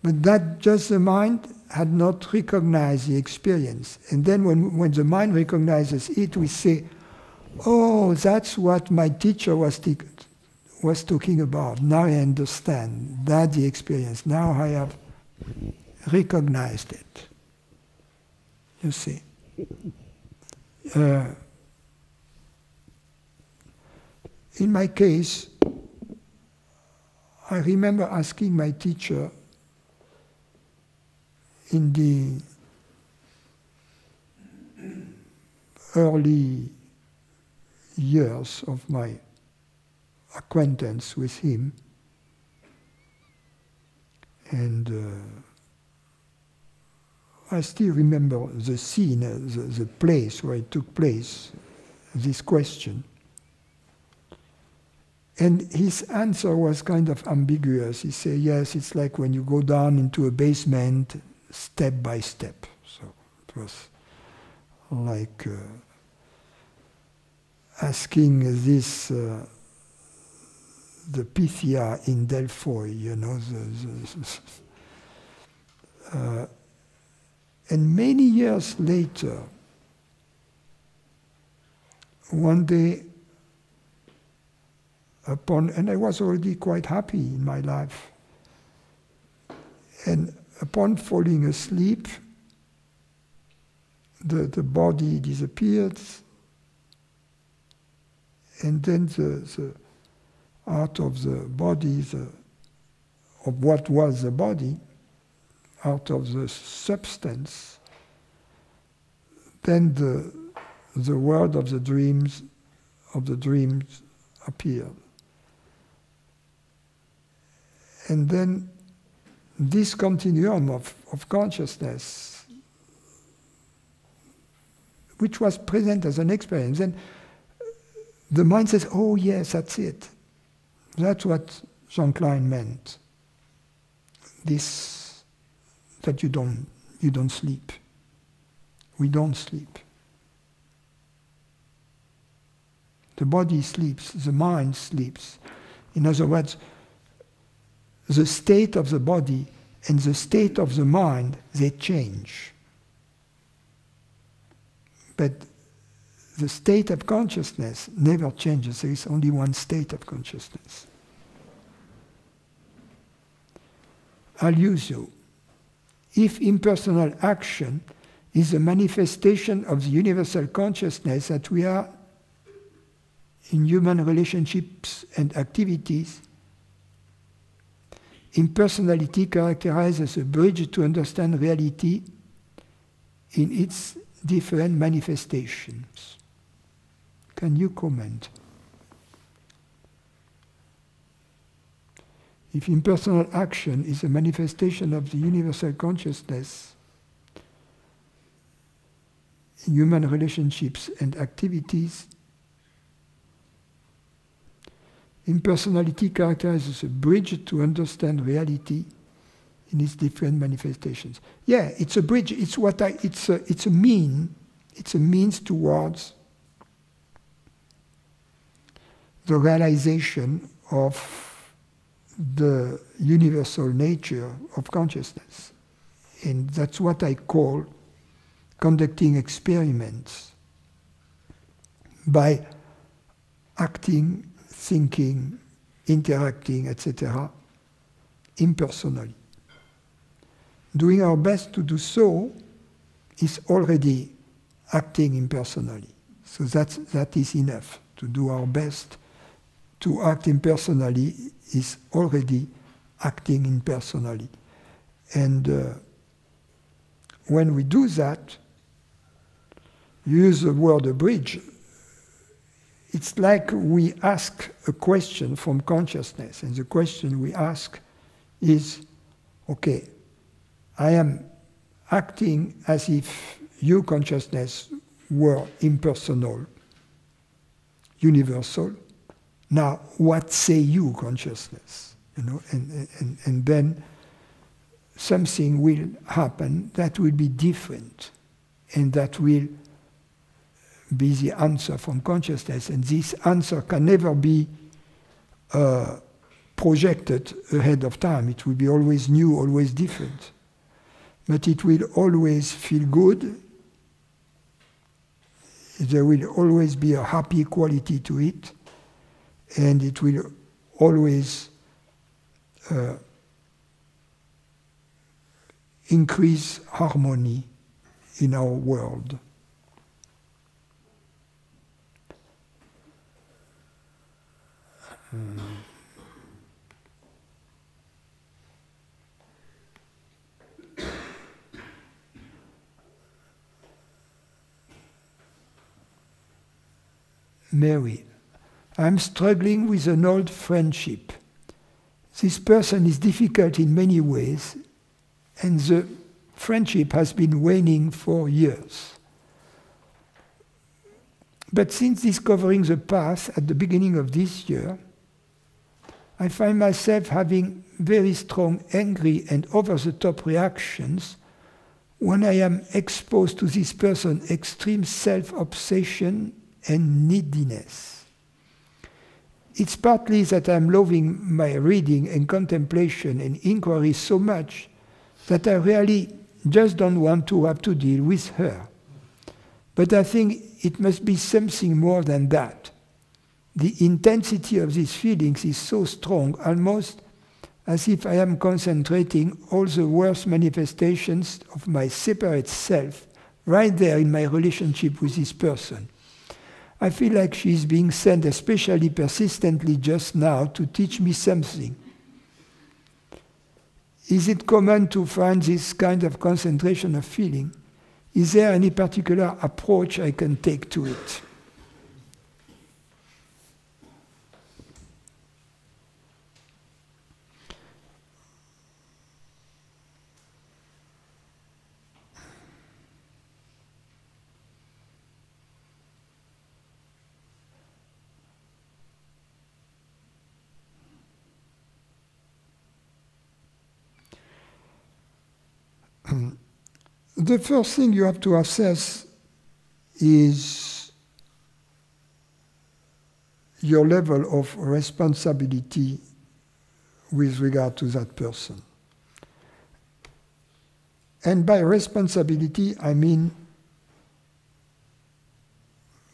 But that just the mind had not recognized the experience. And then when the mind recognizes it, we say, oh, that's what my teacher was talking about. Now I understand. That's the experience. Now I have recognized it. You see. In my case, I remember asking my teacher in the early years of my acquaintance with him, and I still remember the scene, the place where it took place, this question. And his answer was kind of ambiguous. He said, yes, it's like when you go down into a basement step by step. So it was like asking this, the Pythia in Delphi, you know. And many years later, one day, and I was already quite happy in my life, and upon falling asleep, the body disappeared, and then the out of the body, of what was the body, out of the substance, then the world of the dreams appeared. And then this continuum of consciousness, which was present as an experience, and the mind says, oh yes, that's it. That's what Jean Klein meant. This, that you don't sleep. We don't sleep. The body sleeps, the mind sleeps. In other words, the state of the body and the state of the mind, they change. But the state of consciousness never changes. There is only one state of consciousness. I'll use you. If impersonal action is a manifestation of the universal consciousness that we are in human relationships and activities, impersonality characterizes a bridge to understand reality in its different manifestations. Can you comment? If impersonal action is a manifestation of the universal consciousness in human relationships and activities, impersonality characterizes a bridge to understand reality in its different manifestations. Yeah, it's a bridge. It's a means towards the realization of the universal nature of consciousness. And that's what I call conducting experiments by acting, thinking, interacting, etc., impersonally. Doing our best to do so is already acting impersonally. So that is enough. To do our best to act impersonally is already acting impersonally. And when we do that, use the word a bridge, it's like we ask a question from consciousness, and the question we ask is, okay, I am acting as if you, consciousness, were impersonal, universal. Now, what say you, consciousness? You know, and then something will happen that will be different, and that will be the answer from consciousness. And this answer can never be projected ahead of time. It will be always new, always different. But it will always feel good. There will always be a happy quality to it. And it will always increase harmony in our world. Mary, I'm struggling with an old friendship. This person is difficult in many ways, and the friendship has been waning for years. But since discovering the path at the beginning of this year, I find myself having very strong, angry, and over-the-top reactions when I am exposed to this person's extreme self-obsession and neediness. It's partly that I'm loving my reading and contemplation and inquiry so much that I really just don't want to have to deal with her. But I think it must be something more than that. The intensity of these feelings is so strong, almost as if I am concentrating all the worst manifestations of my separate self right there in my relationship with this person. I feel like she is being sent especially persistently just now to teach me something. Is it common to find this kind of concentration of feeling? Is there any particular approach I can take to it? The first thing you have to assess is your level of responsibility with regard to that person. And by responsibility, I mean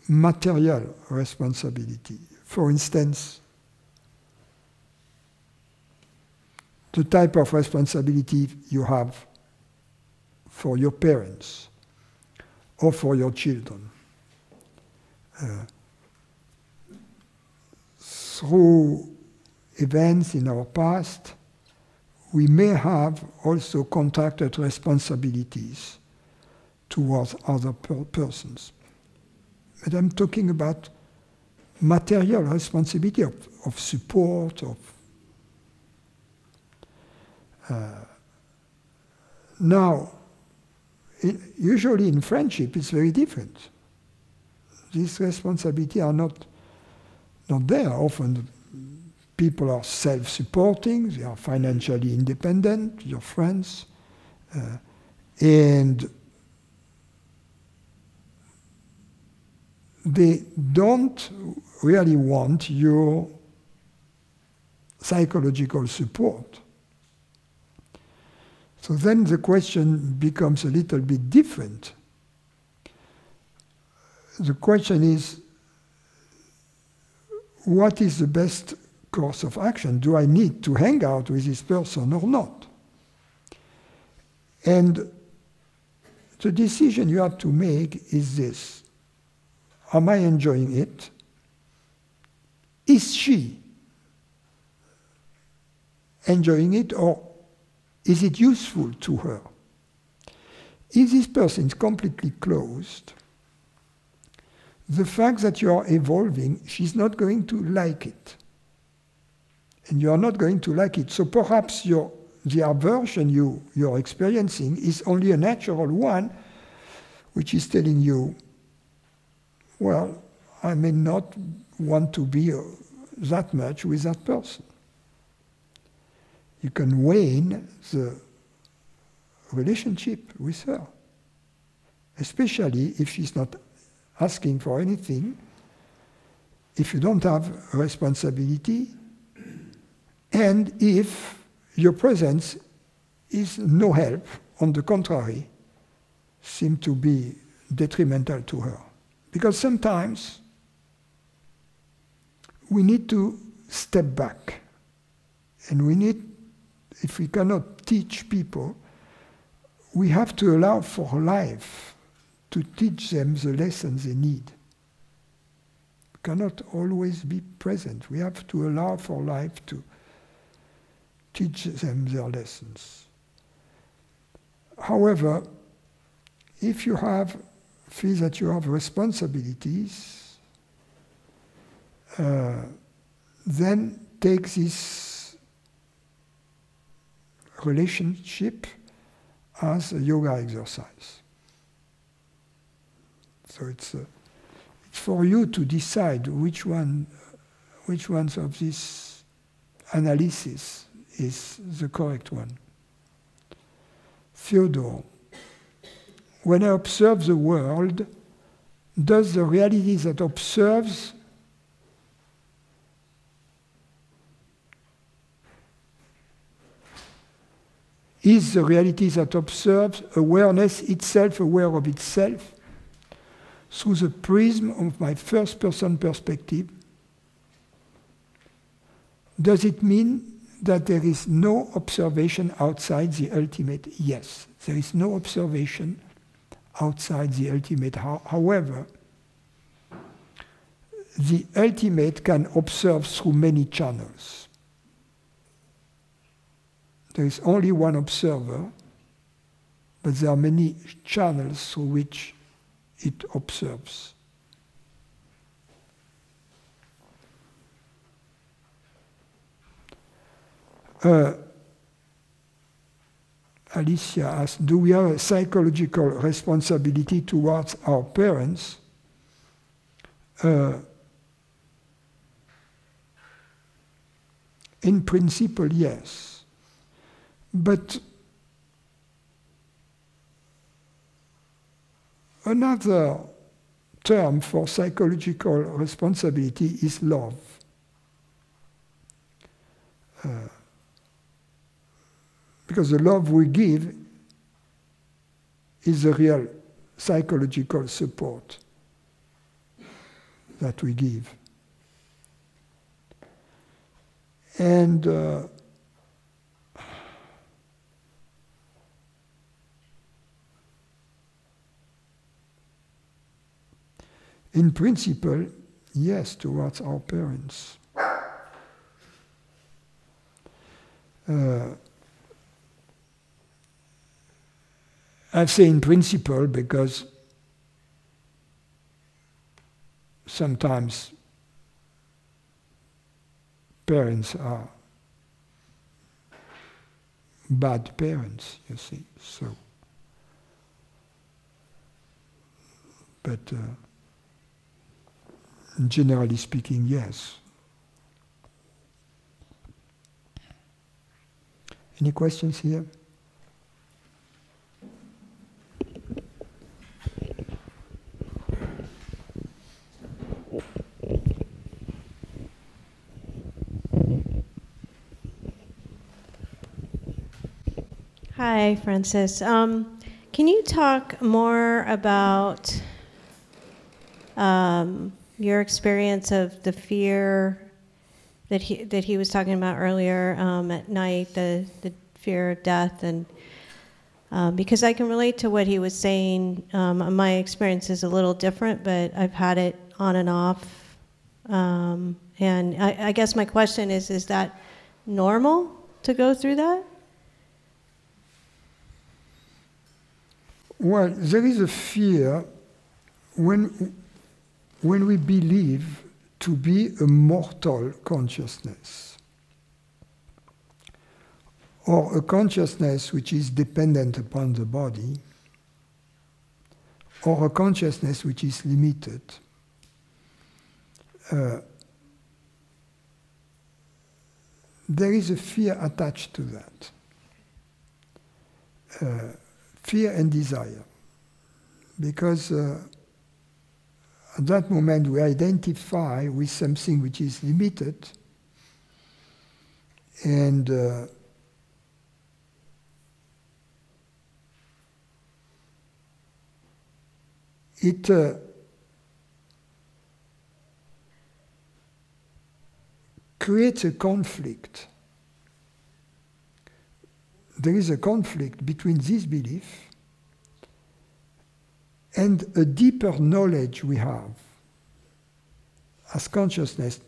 material responsibility. For instance, the type of responsibility you have for your parents or for your children. Through events in our past, we may have also contracted responsibilities towards other persons. But I'm talking about material responsibility of support, now, usually in friendship, it's very different. These responsibilities are not there. Often people are self-supporting, they are financially independent, your friends, and they don't really want your psychological support. So then the question becomes a little bit different. The question is, what is the best course of action? Do I need to hang out with this person or not? And the decision you have to make is this. Am I enjoying it? Is she enjoying it, or is it useful to her? If this person is completely closed, the fact that you are evolving, she's not going to like it. And you are not going to like it. So perhaps the aversion you're experiencing is only a natural one, which is telling you, well, I may not want to be that much with that person. You can wane the relationship with her, especially if she's not asking for anything, if you don't have a responsibility, and if your presence is no help, on the contrary, seem to be detrimental to her. Because sometimes we need to step back, and we need, if we cannot teach people, we have to allow for life to teach them the lessons they need. We cannot always be present. We have to allow for life to teach them their lessons. However, if you feel that you have responsibilities, then take this relationship as a yoga exercise. So it's for you to decide which ones of this analysis is the correct one. Theodore, when I observe the world, does the reality that observes is the reality that observes awareness itself aware of itself through the prism of my first-person perspective? Does it mean that there is no observation outside the ultimate? Yes, there is no observation outside the ultimate. However, the ultimate can observe through many channels. There is only one observer, but there are many channels through which it observes. Alicia asked, do we have a psychological responsibility towards our parents? In principle, yes. But another term for psychological responsibility is love. Because the love we give is the real psychological support that we give. And in principle, yes, towards our parents. I say in principle because sometimes parents are bad parents, you see. So, but generally speaking, yes. Any questions here? Hi, Francis. Can you talk more about your experience of the fear that he was talking about earlier at night, the fear of death, and because I can relate to what he was saying. My experience is a little different, but I've had it on and off. And I guess my question is that normal to go through that? Well, there is a fear when when we believe to be a mortal consciousness, or a consciousness which is dependent upon the body, or a consciousness which is limited, there is a fear attached to that. Fear and desire. Because at that moment we identify with something which is limited, and it creates a conflict. There is a conflict between this belief and a deeper knowledge we have as consciousness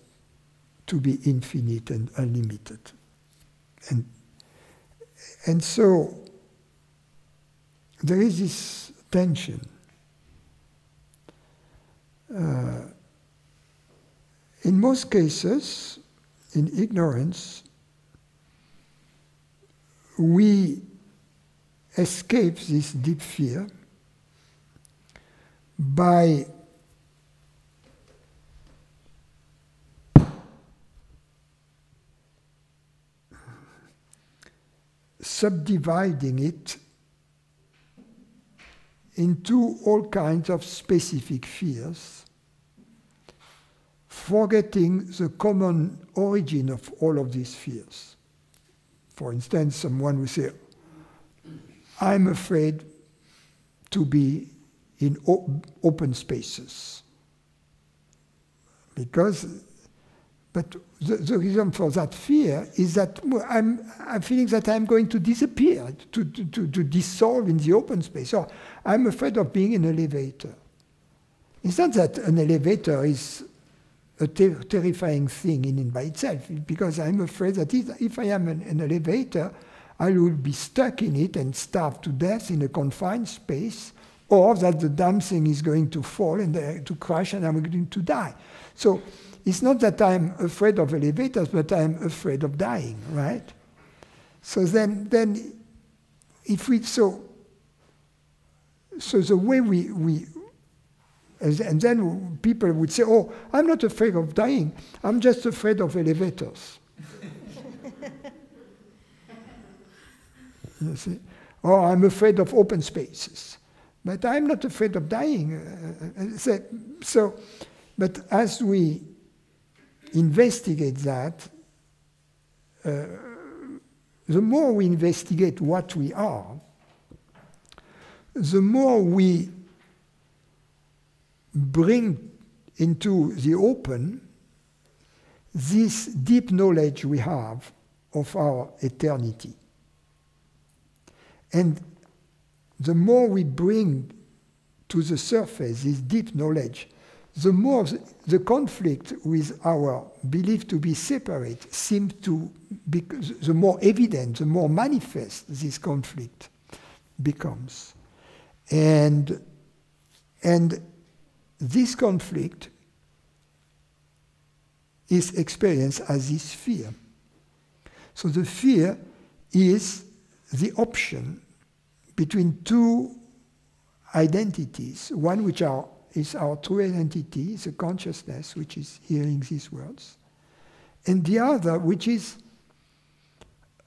to be infinite and unlimited. And so there is this tension. In most cases, in ignorance, we escape this deep fear by subdividing it into all kinds of specific fears, forgetting the common origin of all of these fears. For instance, someone will say, I'm afraid to be in open spaces. But the reason for that fear is that I'm feeling that I'm going to disappear, to dissolve in the open space. Or I'm afraid of being in an elevator. It's not that an elevator is a terrifying thing in and by itself, because I'm afraid that if I am in an elevator, I will be stuck in it and starve to death in a confined space, or that the damn thing is going to fall and to crash and I'm going to die. So it's not that I'm afraid of elevators, but I'm afraid of dying, right? So then if we, so the way we and then people would say, oh, I'm not afraid of dying, I'm just afraid of elevators. You see? Or I'm afraid of open spaces. But I'm not afraid of dying. But as we investigate that, the more we investigate what we are, the more we bring into the open this deep knowledge we have of our eternity. And the more we bring to the surface this deep knowledge, the more the conflict with our belief to be separate seems to be, the more evident, the more manifest this conflict becomes. And this conflict is experienced as this fear. So the fear is the option between two identities, one which is our true identity, the consciousness which is hearing these words, and the other which is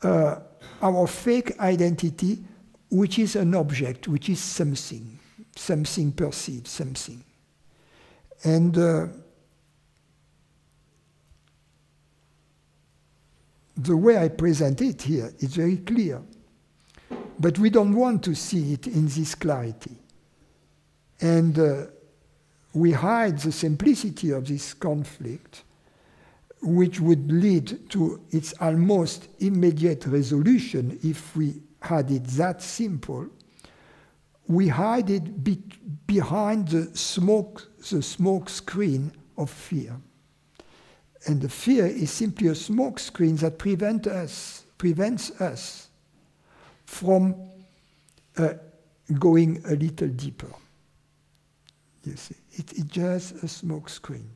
our fake identity, which is an object, which is something perceived, something. And the way I present it here is very clear. But we don't want to see it in this clarity. And we hide the simplicity of this conflict, which would lead to its almost immediate resolution if we had it that simple. We hide it behind the smoke screen of fear. And the fear is simply a smoke screen that prevents us from going a little deeper. You see, it's just a smoke screen.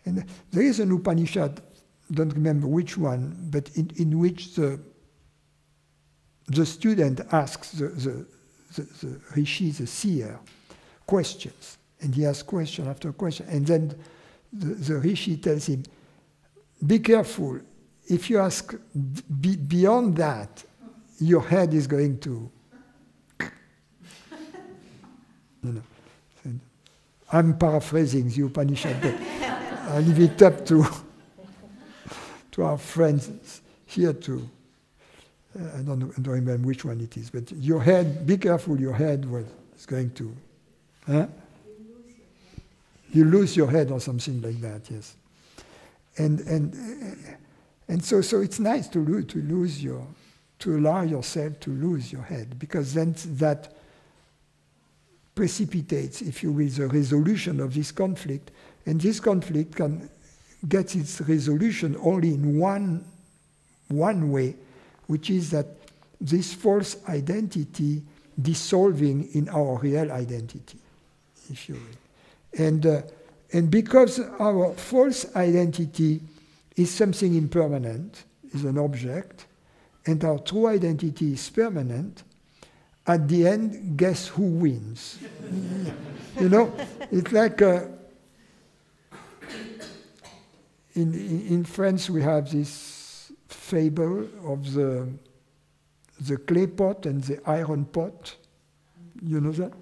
And there is an Upanishad, don't remember which one, but in which the student asks the rishi, the seer, questions. And he asks question after question. And then the rishi tells him, be careful. If you ask beyond that, your head is going to... You know. I'm paraphrasing the Upanishad, but I leave it up to our friends here to... I don't remember which one it is, but your head, be careful, your head is going to... Huh? You lose your head or something like that, yes. And so it's nice to allow yourself to lose your head, because then that precipitates, if you will, the resolution of this conflict, and this conflict can get its resolution only in one way, which is that this false identity dissolving in our real identity, if you will. And because our false identity is something impermanent, is an object, and our true identity is permanent, at the end, guess who wins? You know, it's like in France we have this fable of the clay pot and the iron pot. You know that?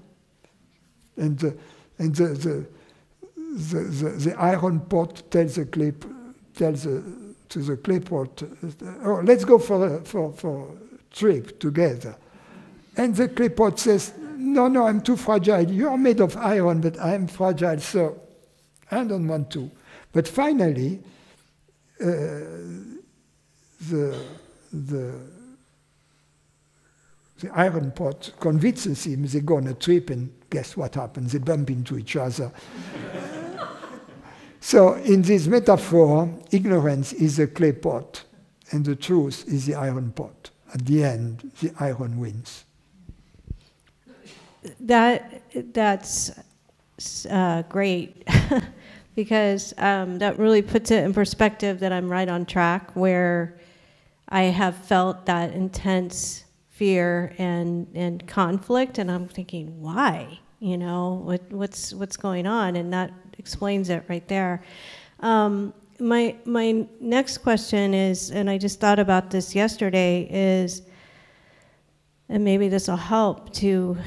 And the iron pot tells to the clay pot, oh, let's go for a trip together. And the clay pot says, no, I'm too fragile. You are made of iron, but I'm fragile, so I don't want to. But finally, the iron pot convinces him they go on a trip, and guess what happens? They bump into each other. So in this metaphor, ignorance is the clay pot, and the truth is the iron pot. At the end, the iron wins. That's great, because that really puts it in perspective that I'm right on track, where I have felt that intense fear and conflict, and I'm thinking, why? You know, what's going on? And that explains it right there. My next question is, and I just thought about this yesterday, is, and maybe this will help to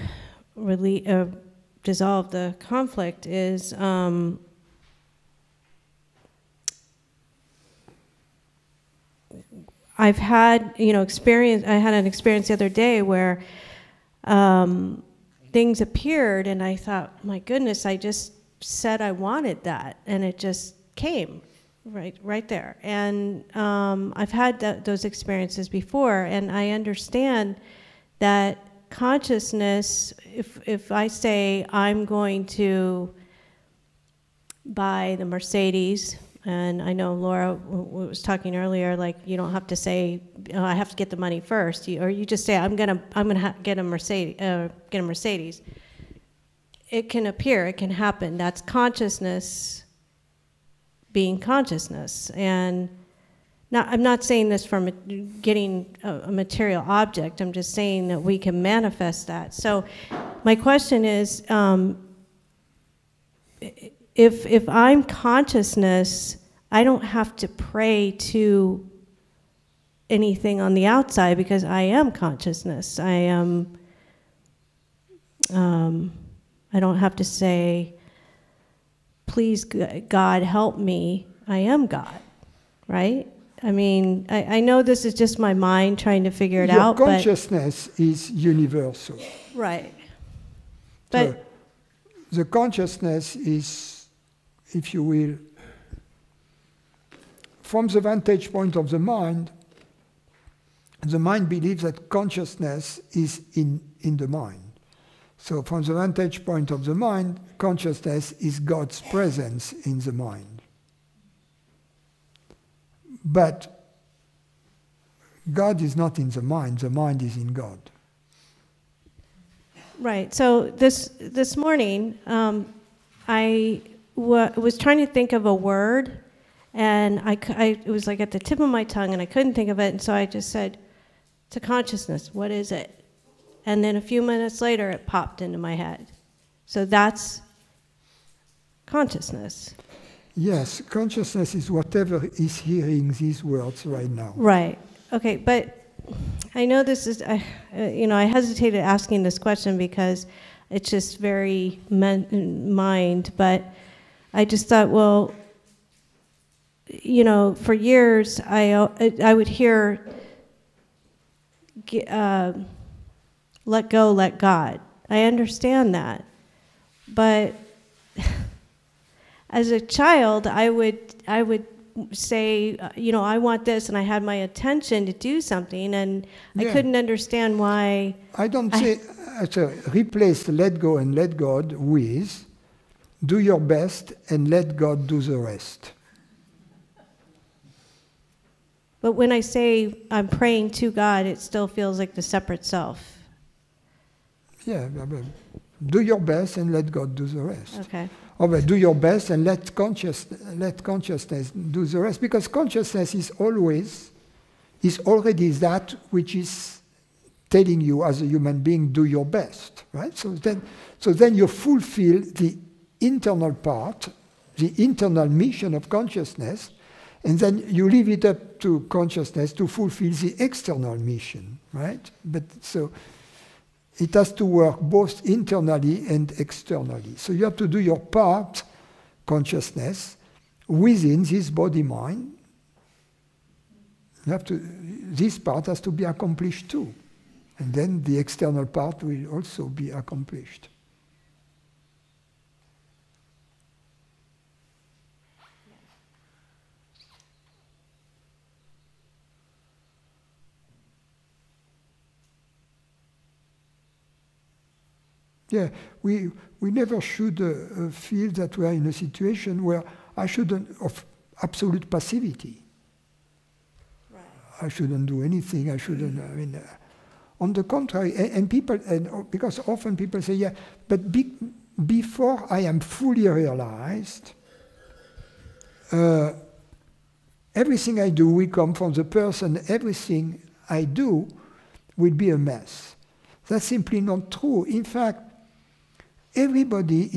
dissolve the conflict, is I've had, experience. I had an experience the other day where things appeared, and I thought, my goodness, I just said I wanted that, and it just came right there. And I've had those experiences before, and I understand that consciousness, if I say I'm going to buy the Mercedes, and I know Laura was talking earlier, like, you don't have to say, oh, I have to get the money first, or you just say I'm gonna get a Mercedes. It can appear, it can happen. That's consciousness being consciousness. And I'm not saying this from getting a material object. I'm just saying that we can manifest that. So my question is, if I'm consciousness, I don't have to pray to anything on the outside, because I am consciousness. I am. I don't have to say, please, God, help me. I am God, right? I mean, I know this is just my mind trying to figure it out. Your consciousness is universal. Right. But the consciousness is, if you will, from the vantage point of the mind believes that consciousness is in the mind. So from the vantage point of the mind, consciousness is God's presence in the mind. But God is not in the mind is in God. Right. So this morning, was trying to think of a word, and it was like at the tip of my tongue, and I couldn't think of it, and so I just said, to consciousness, what is it? And then a few minutes later, it popped into my head. So that's consciousness. Yes, consciousness is whatever is hearing these words right now. Right. Okay, but I know this is, I hesitated asking this question because it's just very mind, but I just thought, well, for years I would hear, let go, let God. I understand that, but as a child, I would say, I want this, and I had my attention to do something, and I couldn't understand why. I don't say, replace let go and let God with do your best and let God do the rest. But when I say I'm praying to God, it still feels like the separate self. Yeah, do your best and let God do the rest. Okay. Or do your best and let consciousness do the rest, because consciousness is already that which is telling you as a human being, do your best, right? So then you fulfill the internal part, the internal mission of consciousness, and then you leave it up to consciousness to fulfill the external mission, right? But so it has to work both internally and externally. So you have to do your part, consciousness, within this body-mind. This part has to be accomplished too. And then the external part will also be accomplished. Yeah, we never should feel that we are in a situation where of absolute passivity. Right. I shouldn't do anything. I shouldn't. On the contrary, and people, because often people say, yeah, but before I am fully realized, everything I do will come from the person. Everything I do will be a mess. That's simply not true. In fact, everybody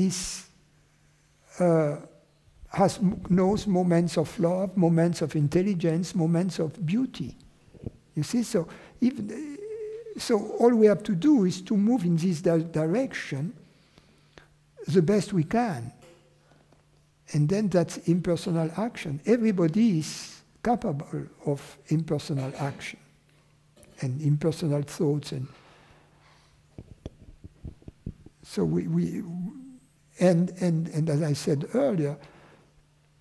knows moments of love, moments of intelligence, moments of beauty. You see, so all we have to do is to move in this direction the best we can. And then that's impersonal action. Everybody is capable of impersonal action and impersonal thoughts. And so and as I said earlier,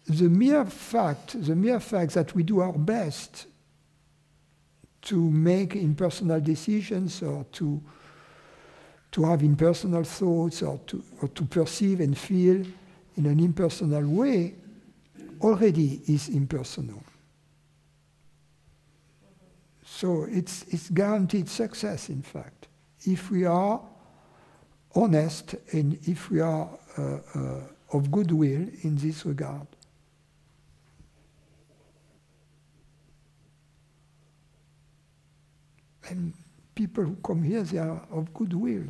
the mere fact that we do our best to make impersonal decisions, or to have impersonal thoughts, or to perceive and feel in an impersonal way, already is impersonal. So it's guaranteed success, in fact, if we are honest and if we are of goodwill in this regard. And people who come here, they are of goodwill,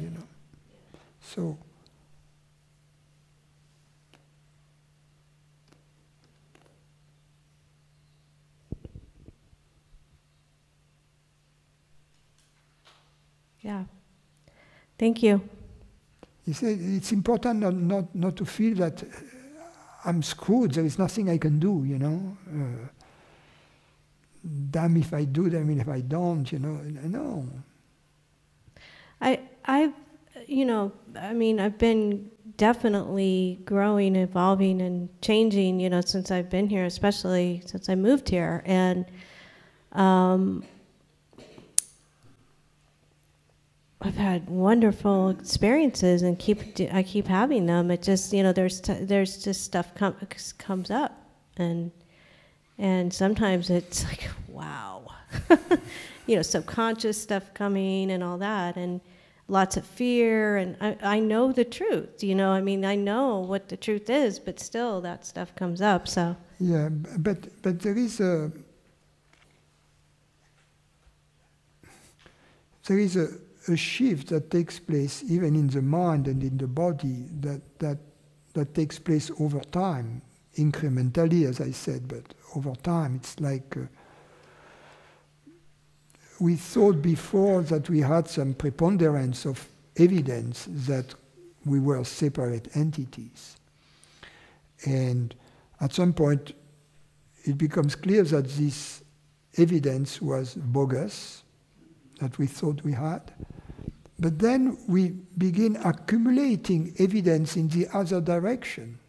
So yeah. Thank you. You see, it's important not to feel that I'm screwed, there is nothing I can do, Damn if I do, damn if I don't, No. I've been definitely growing, evolving, and changing, since I've been here, especially since I moved here. And I've had wonderful experiences, and I keep having them. It just, there's just stuff comes up, and sometimes it's like, wow, subconscious stuff coming and all that. And lots of fear, and I know the truth, you know, I mean, I know what the truth is, but still that stuff comes up, so. Yeah, but there is a shift that takes place even in the mind and in the body that takes place over time, incrementally, as I said, but over time. It's like we thought before that we had some preponderance of evidence that we were separate entities. And at some point, it becomes clear that this evidence was bogus, that we thought we had. But then we begin accumulating evidence in the other direction.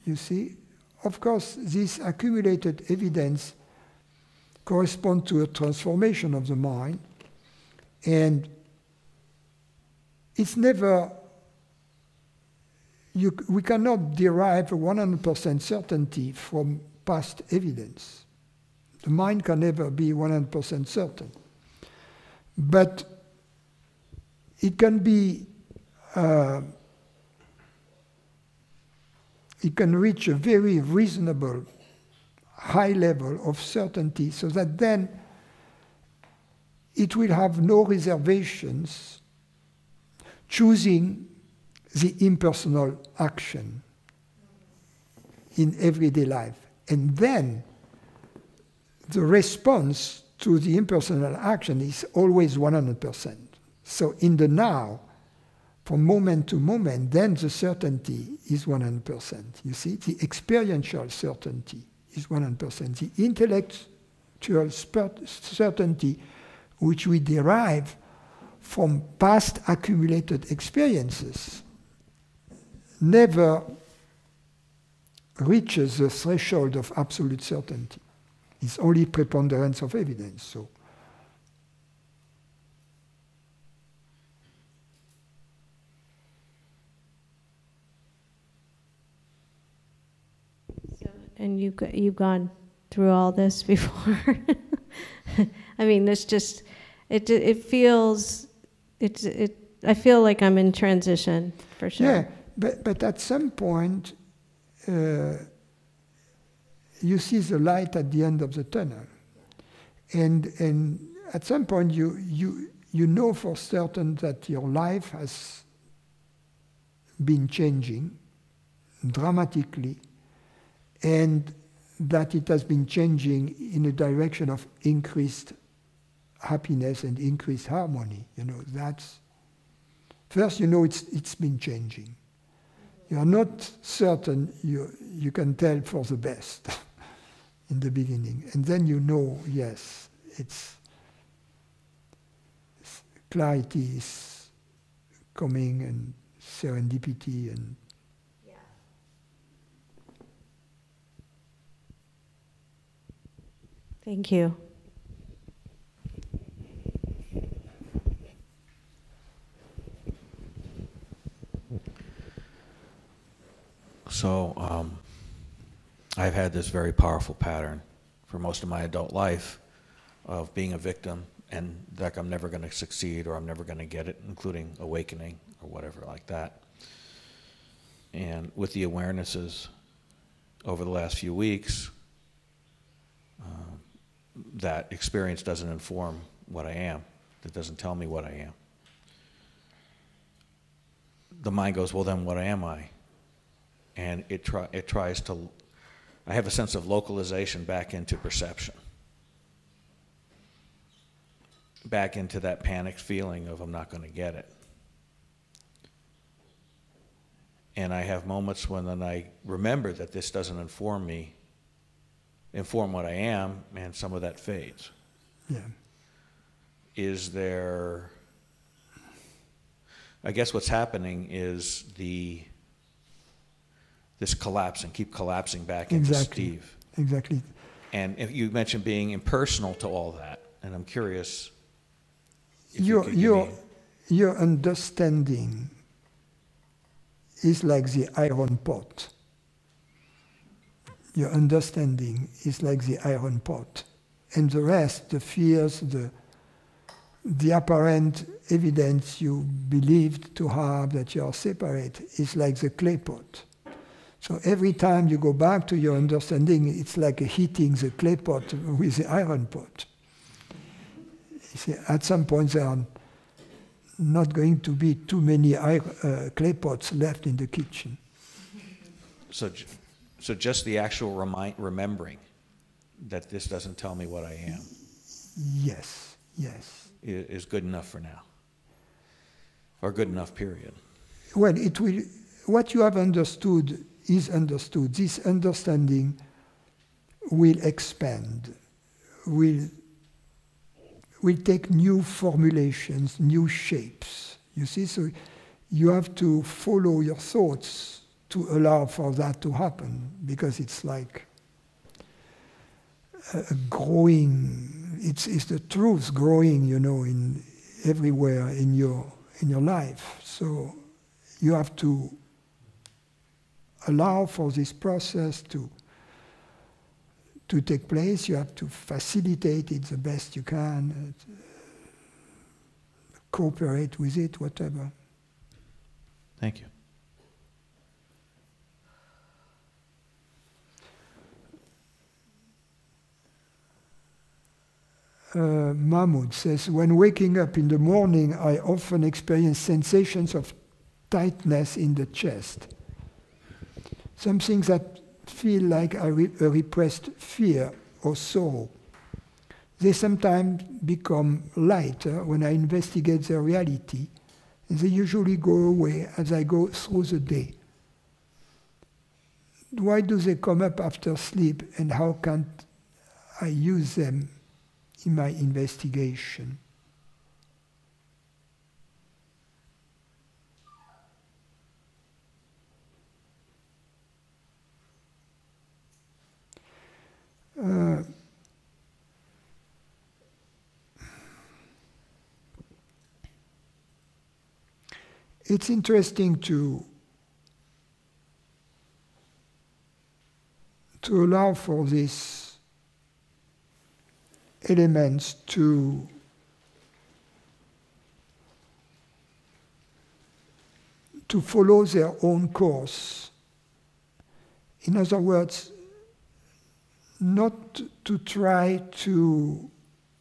You see? Of course, this accumulated evidence corresponds to a transformation of the mind, and it's never, we cannot derive a 100% certainty from past evidence. The mind can never be 100% certain. But it can be, it can reach a very reasonable high level of certainty, so that then it will have no reservations choosing the impersonal action in everyday life. And then the response to the impersonal action is always 100%. So in the now, from moment to moment, then the certainty is 100%. You see, the experiential certainty is 100%. The intellectual certainty, which we derive from past accumulated experiences, never reaches the threshold of absolute certainty. It's only preponderance of evidence. So, and you've gone through all this before. I mean, this just it feels I feel like I'm in transition for sure. Yeah, but at some point. You see the light at the end of the tunnel, and at some point you know for certain that your life has been changing dramatically, and that it has been changing in a direction of increased happiness and increased harmony. You know, that's first. You know it's been changing. You are not certain. You can tell for the best. In the beginning, and then you know, yes, it's clarity is coming, and serendipity, and yeah. Thank you. So, I've had this very powerful pattern for most of my adult life of being a victim and like I'm never going to succeed or I'm never going to get it, including awakening or whatever like that. And with the awarenesses over the last few weeks, that experience doesn't inform what I am. It doesn't tell me what I am. The mind goes, well, then what am I? And it tries to. I have a sense of localization back into perception, back into that panicked feeling of I'm not going to get it. And I have moments when then I remember that this doesn't inform what I am, and some of that fades. yeah. Is there, I guess what's happening is this collapse and keep collapsing back into Steve. Exactly. And if you mentioned being impersonal to all that, and I'm curious if your understanding is like the iron pot. Your understanding is like the iron pot. And the rest, the fears, the apparent evidence you believed to have that you are separate is like the clay pot. So every time you go back to your understanding, it's like heating the clay pot with the iron pot. You see, at some point there are not going to be too many clay pots left in the kitchen. So just the actual remembering that this doesn't tell me what I am. Yes. Is good enough for now, or good enough, period. Well, it will. What you have understood is understood. This understanding will expand, will take new formulations, new shapes. You see, so you have to follow your thoughts to allow for that to happen, because it's like a growing. It's the truth growing, in everywhere in your life. So you have to allow for this process to take place. You have to facilitate it the best you can, cooperate with it, whatever. Thank you. Mahmoud says, when waking up in the morning, I often experience sensations of tightness in the chest. Something that feel like a repressed fear or sorrow. They sometimes become lighter when I investigate their reality, and they usually go away as I go through the day. Why do they come up after sleep, and how can I use them in my investigation? It's interesting to allow for these elements to follow their own course. In other words, not to try to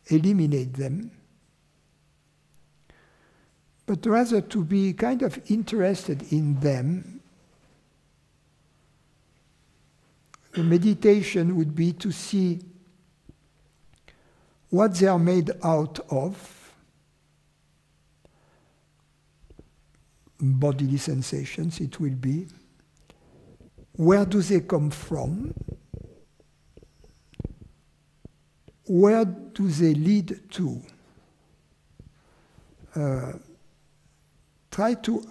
eliminate them, but rather to be kind of interested in them. The meditation would be to see what they are made out of, bodily sensations it will be, where do they come from, where do they lead to. Try to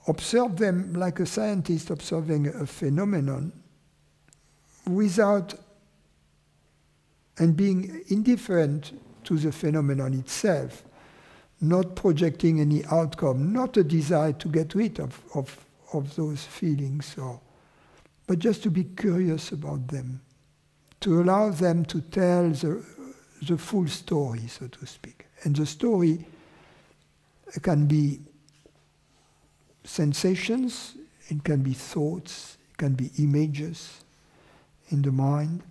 observe them like a scientist observing a phenomenon, without and being indifferent to the phenomenon itself, not projecting any outcome, not a desire to get rid of those feelings, but just to be curious about them, to allow them to tell the full story, so to speak. And the story can be sensations, it can be thoughts, it can be images in the mind.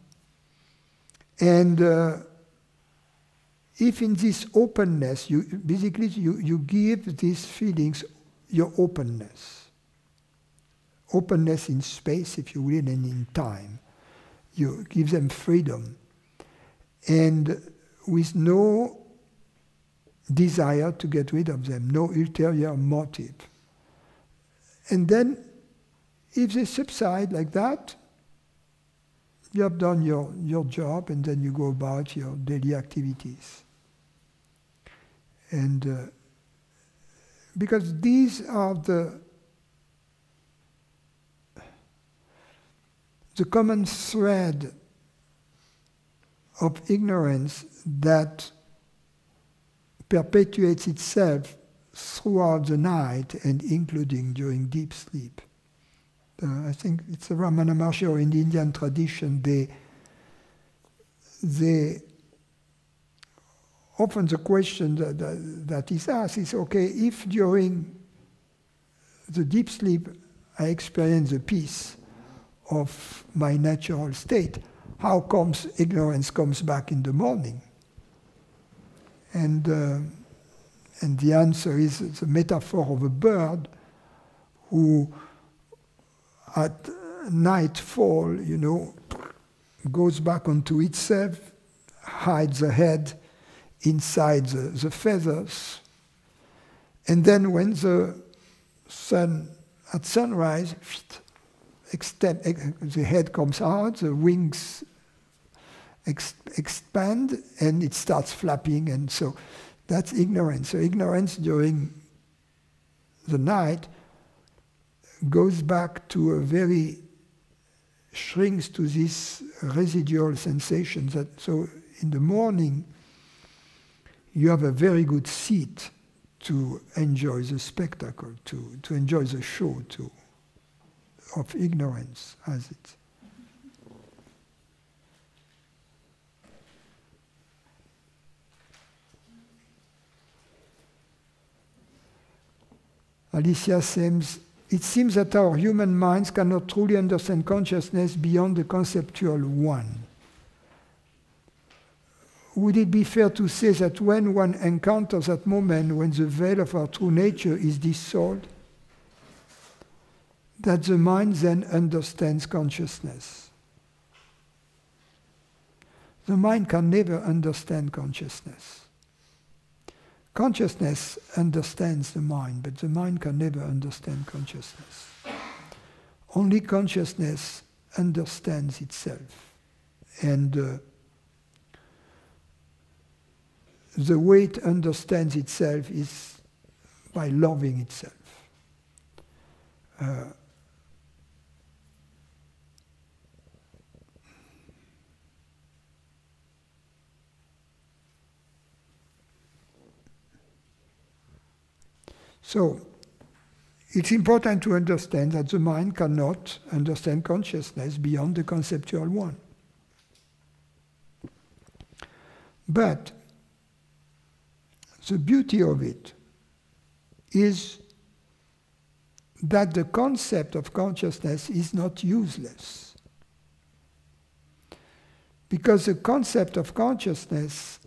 And if in this openness, you give these feelings your openness. Openness in space, if you will, and in time. You give them freedom. And with no desire to get rid of them, no ulterior motive. And then, if they subside like that, you have done your job, and then you go about your daily activities. And because these are the common thread of ignorance that perpetuates itself throughout the night and including during deep sleep. I think it's a Ramana Maharshi, or in the Indian tradition, they often the question that is asked is, okay, if during the deep sleep I experience the peace of my natural state, how comes ignorance comes back in the morning? And the answer is the metaphor of a bird who at nightfall, goes back onto itself, hides the head inside the feathers, and then when the sun, at sunrise, the head comes out, the wings expand, and it starts flapping, and so that's ignorance. So ignorance during the night goes back to shrinks to this residual sensation. So in the morning, you have a very good seat to enjoy the spectacle, to enjoy the show of ignorance as it. Alicia says, it seems that our human minds cannot truly understand consciousness beyond the conceptual one. Would it be fair to say that when one encounters that moment when the veil of our true nature is dissolved, that the mind then understands consciousness? The mind can never understand consciousness. Consciousness understands the mind, but the mind can never understand consciousness. Only consciousness understands itself. And the way it understands itself is by loving itself. So, it's important to understand that the mind cannot understand consciousness beyond the conceptual one. But the beauty of it is that the concept of consciousness is not useless. Because the concept of consciousness,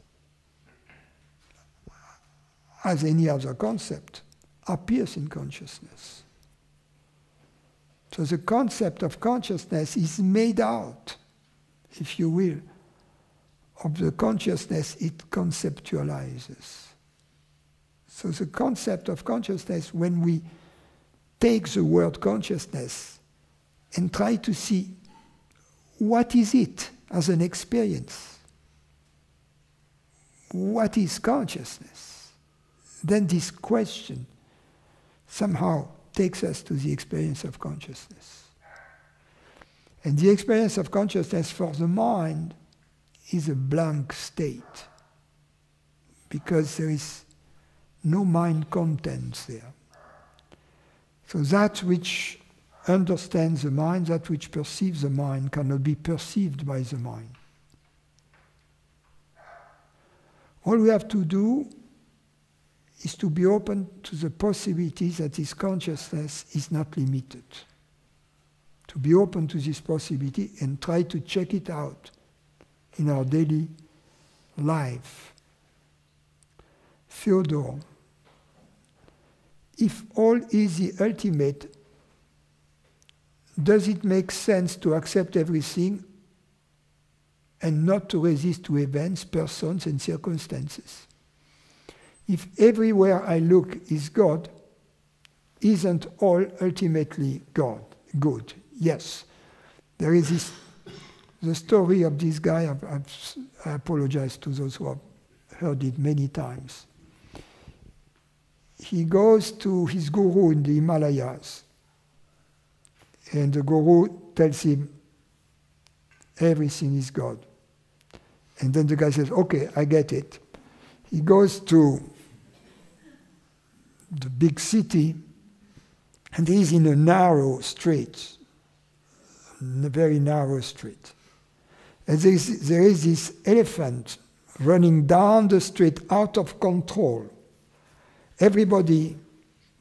as any other concept, appears in consciousness. So the concept of consciousness is made out, if you will, of the consciousness it conceptualizes. So the concept of consciousness, when we take the word consciousness and try to see what is it as an experience, what is consciousness, then this question somehow takes us to the experience of consciousness. And the experience of consciousness for the mind is a blank state, because there is no mind contents there. So that which understands the mind, that which perceives the mind, cannot be perceived by the mind. All we have to do is to be open to the possibility that this consciousness is not limited. To be open to this possibility and try to check it out in our daily life. Theodore, if all is the ultimate, does it make sense to accept everything and not to resist to events, persons, and circumstances? If everywhere I look is God, isn't all ultimately God, good? Yes. There is the story of this guy, I apologize to those who have heard it many times. He goes to his guru in the Himalayas, and the guru tells him, everything is God. And then the guy says, okay, I get it. He goes to the big city, and he's in a narrow street, a very narrow street. And there is this elephant running down the street out of control. Everybody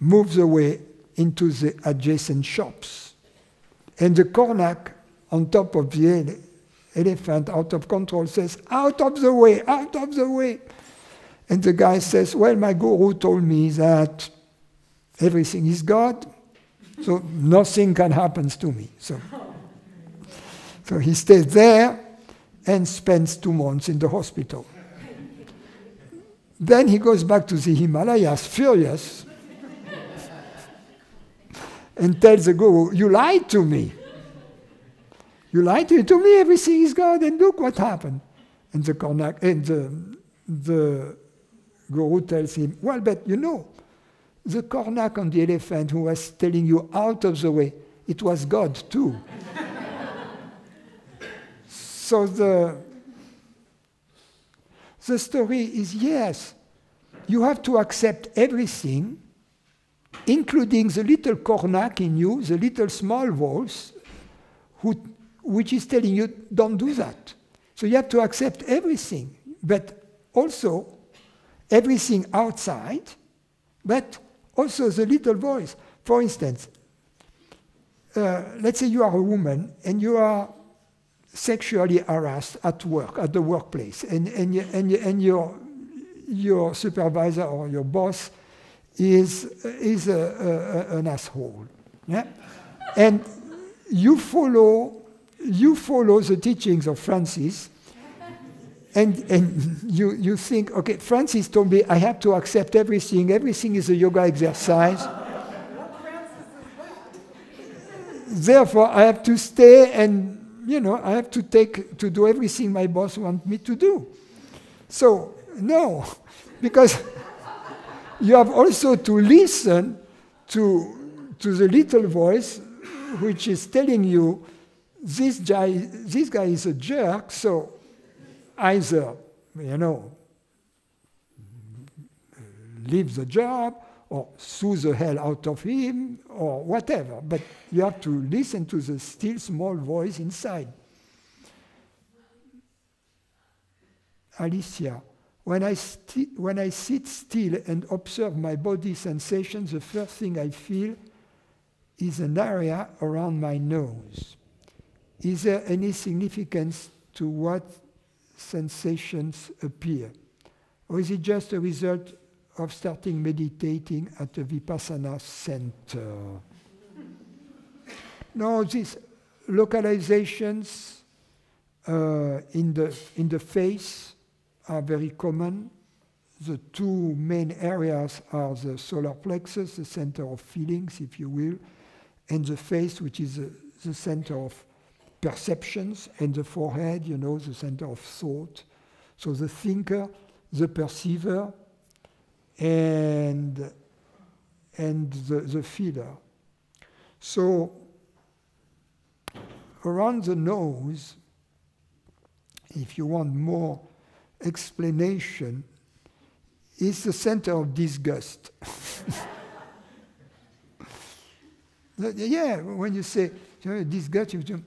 moves away into the adjacent shops. And the Kornak on top of the elephant, out of control, says, out of the way, out of the way. And the guy says, well, my guru told me that everything is God, so nothing can happen to me. So he stays there and spends 2 months in the hospital. Then he goes back to the Himalayas, furious, and tells the guru, you lied to me. You lied to me, everything is God, and look what happened. And the Kornak, and the guru tells him, well, but you know, the Kornak on the elephant who was telling you out of the way, it was God too. So the story is, yes, you have to accept everything, including the little Kornak in you, the little small voice, which is telling you, don't do that. So you have to accept everything, but also everything outside, but also the little voice. For instance, let's say you are a woman and you are sexually harassed at work, at the workplace, and your supervisor or your boss is an asshole. Yeah? And you follow the teachings of Francis, and you think, okay, Francis told me I have to accept everything. Everything is a yoga exercise. Therefore, I have to stay and, I have to do everything my boss wants me to do. So, no, because you have also to listen to the little voice which is telling you, this guy is a jerk, so either, leave the job or sue the hell out of him or whatever. But you have to listen to the still small voice inside. Alicia, when I sit still and observe my body sensations, the first thing I feel is an area around my nose. Is there any significance to what sensations appear? Or is it just a result of starting meditating at the Vipassana center? No, these localizations in the face are very common. The 2 main areas are the solar plexus, the center of feelings, if you will, and the face, which is the center of perceptions, and the forehead, the center of thought. So the thinker, the perceiver, and the feeler. So around the nose, if you want more explanation, is the center of disgust. Yeah, when you say disgust, you do,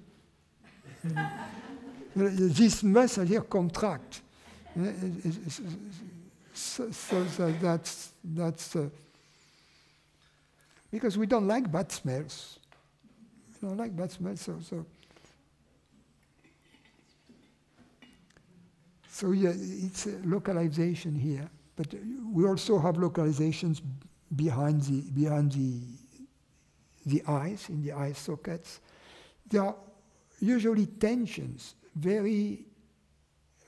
this muscle here contract. So that's because we don't like bad smells. We don't like bad smells, so yeah, it's a localization here, but we also have localizations behind the eyes, in the eye sockets. There are usually tensions, very,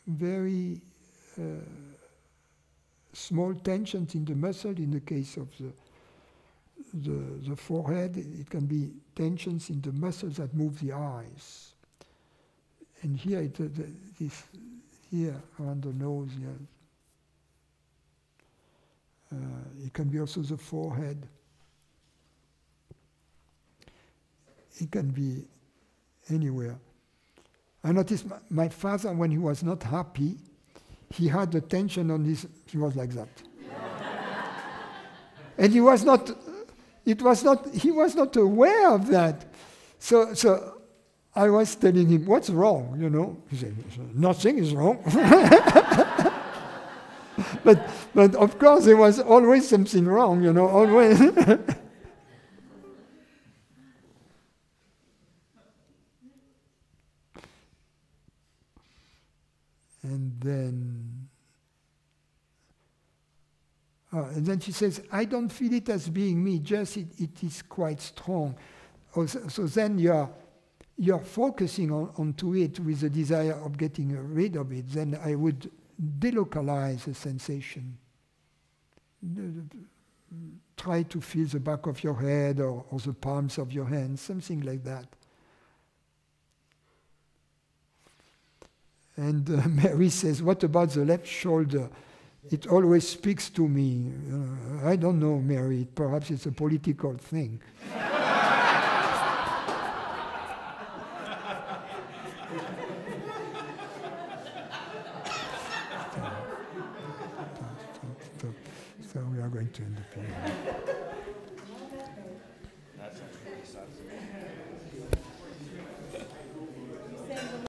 very small tensions in the muscle. In the case of the forehead, it can be tensions in the muscles that move the eyes. And here, here around the nose, it can be also the forehead. It can be anywhere. I noticed my father, when he was not happy, he had the tension on his, he was like that. And he was not aware of that. So I was telling him, what's wrong, you know? He said, nothing is wrong. But of course there was always something wrong, you know, always. And then she says, I don't feel it as being me, just it is quite strong. So then you're focusing onto it with the desire of getting rid of it. Then I would delocalize the sensation. Try to feel the back of your head or the palms of your hands, something like that. And Mary says, what about the left shoulder? It always speaks to me. I don't know, Mary. Perhaps it's a political thing. So we are going to end up here.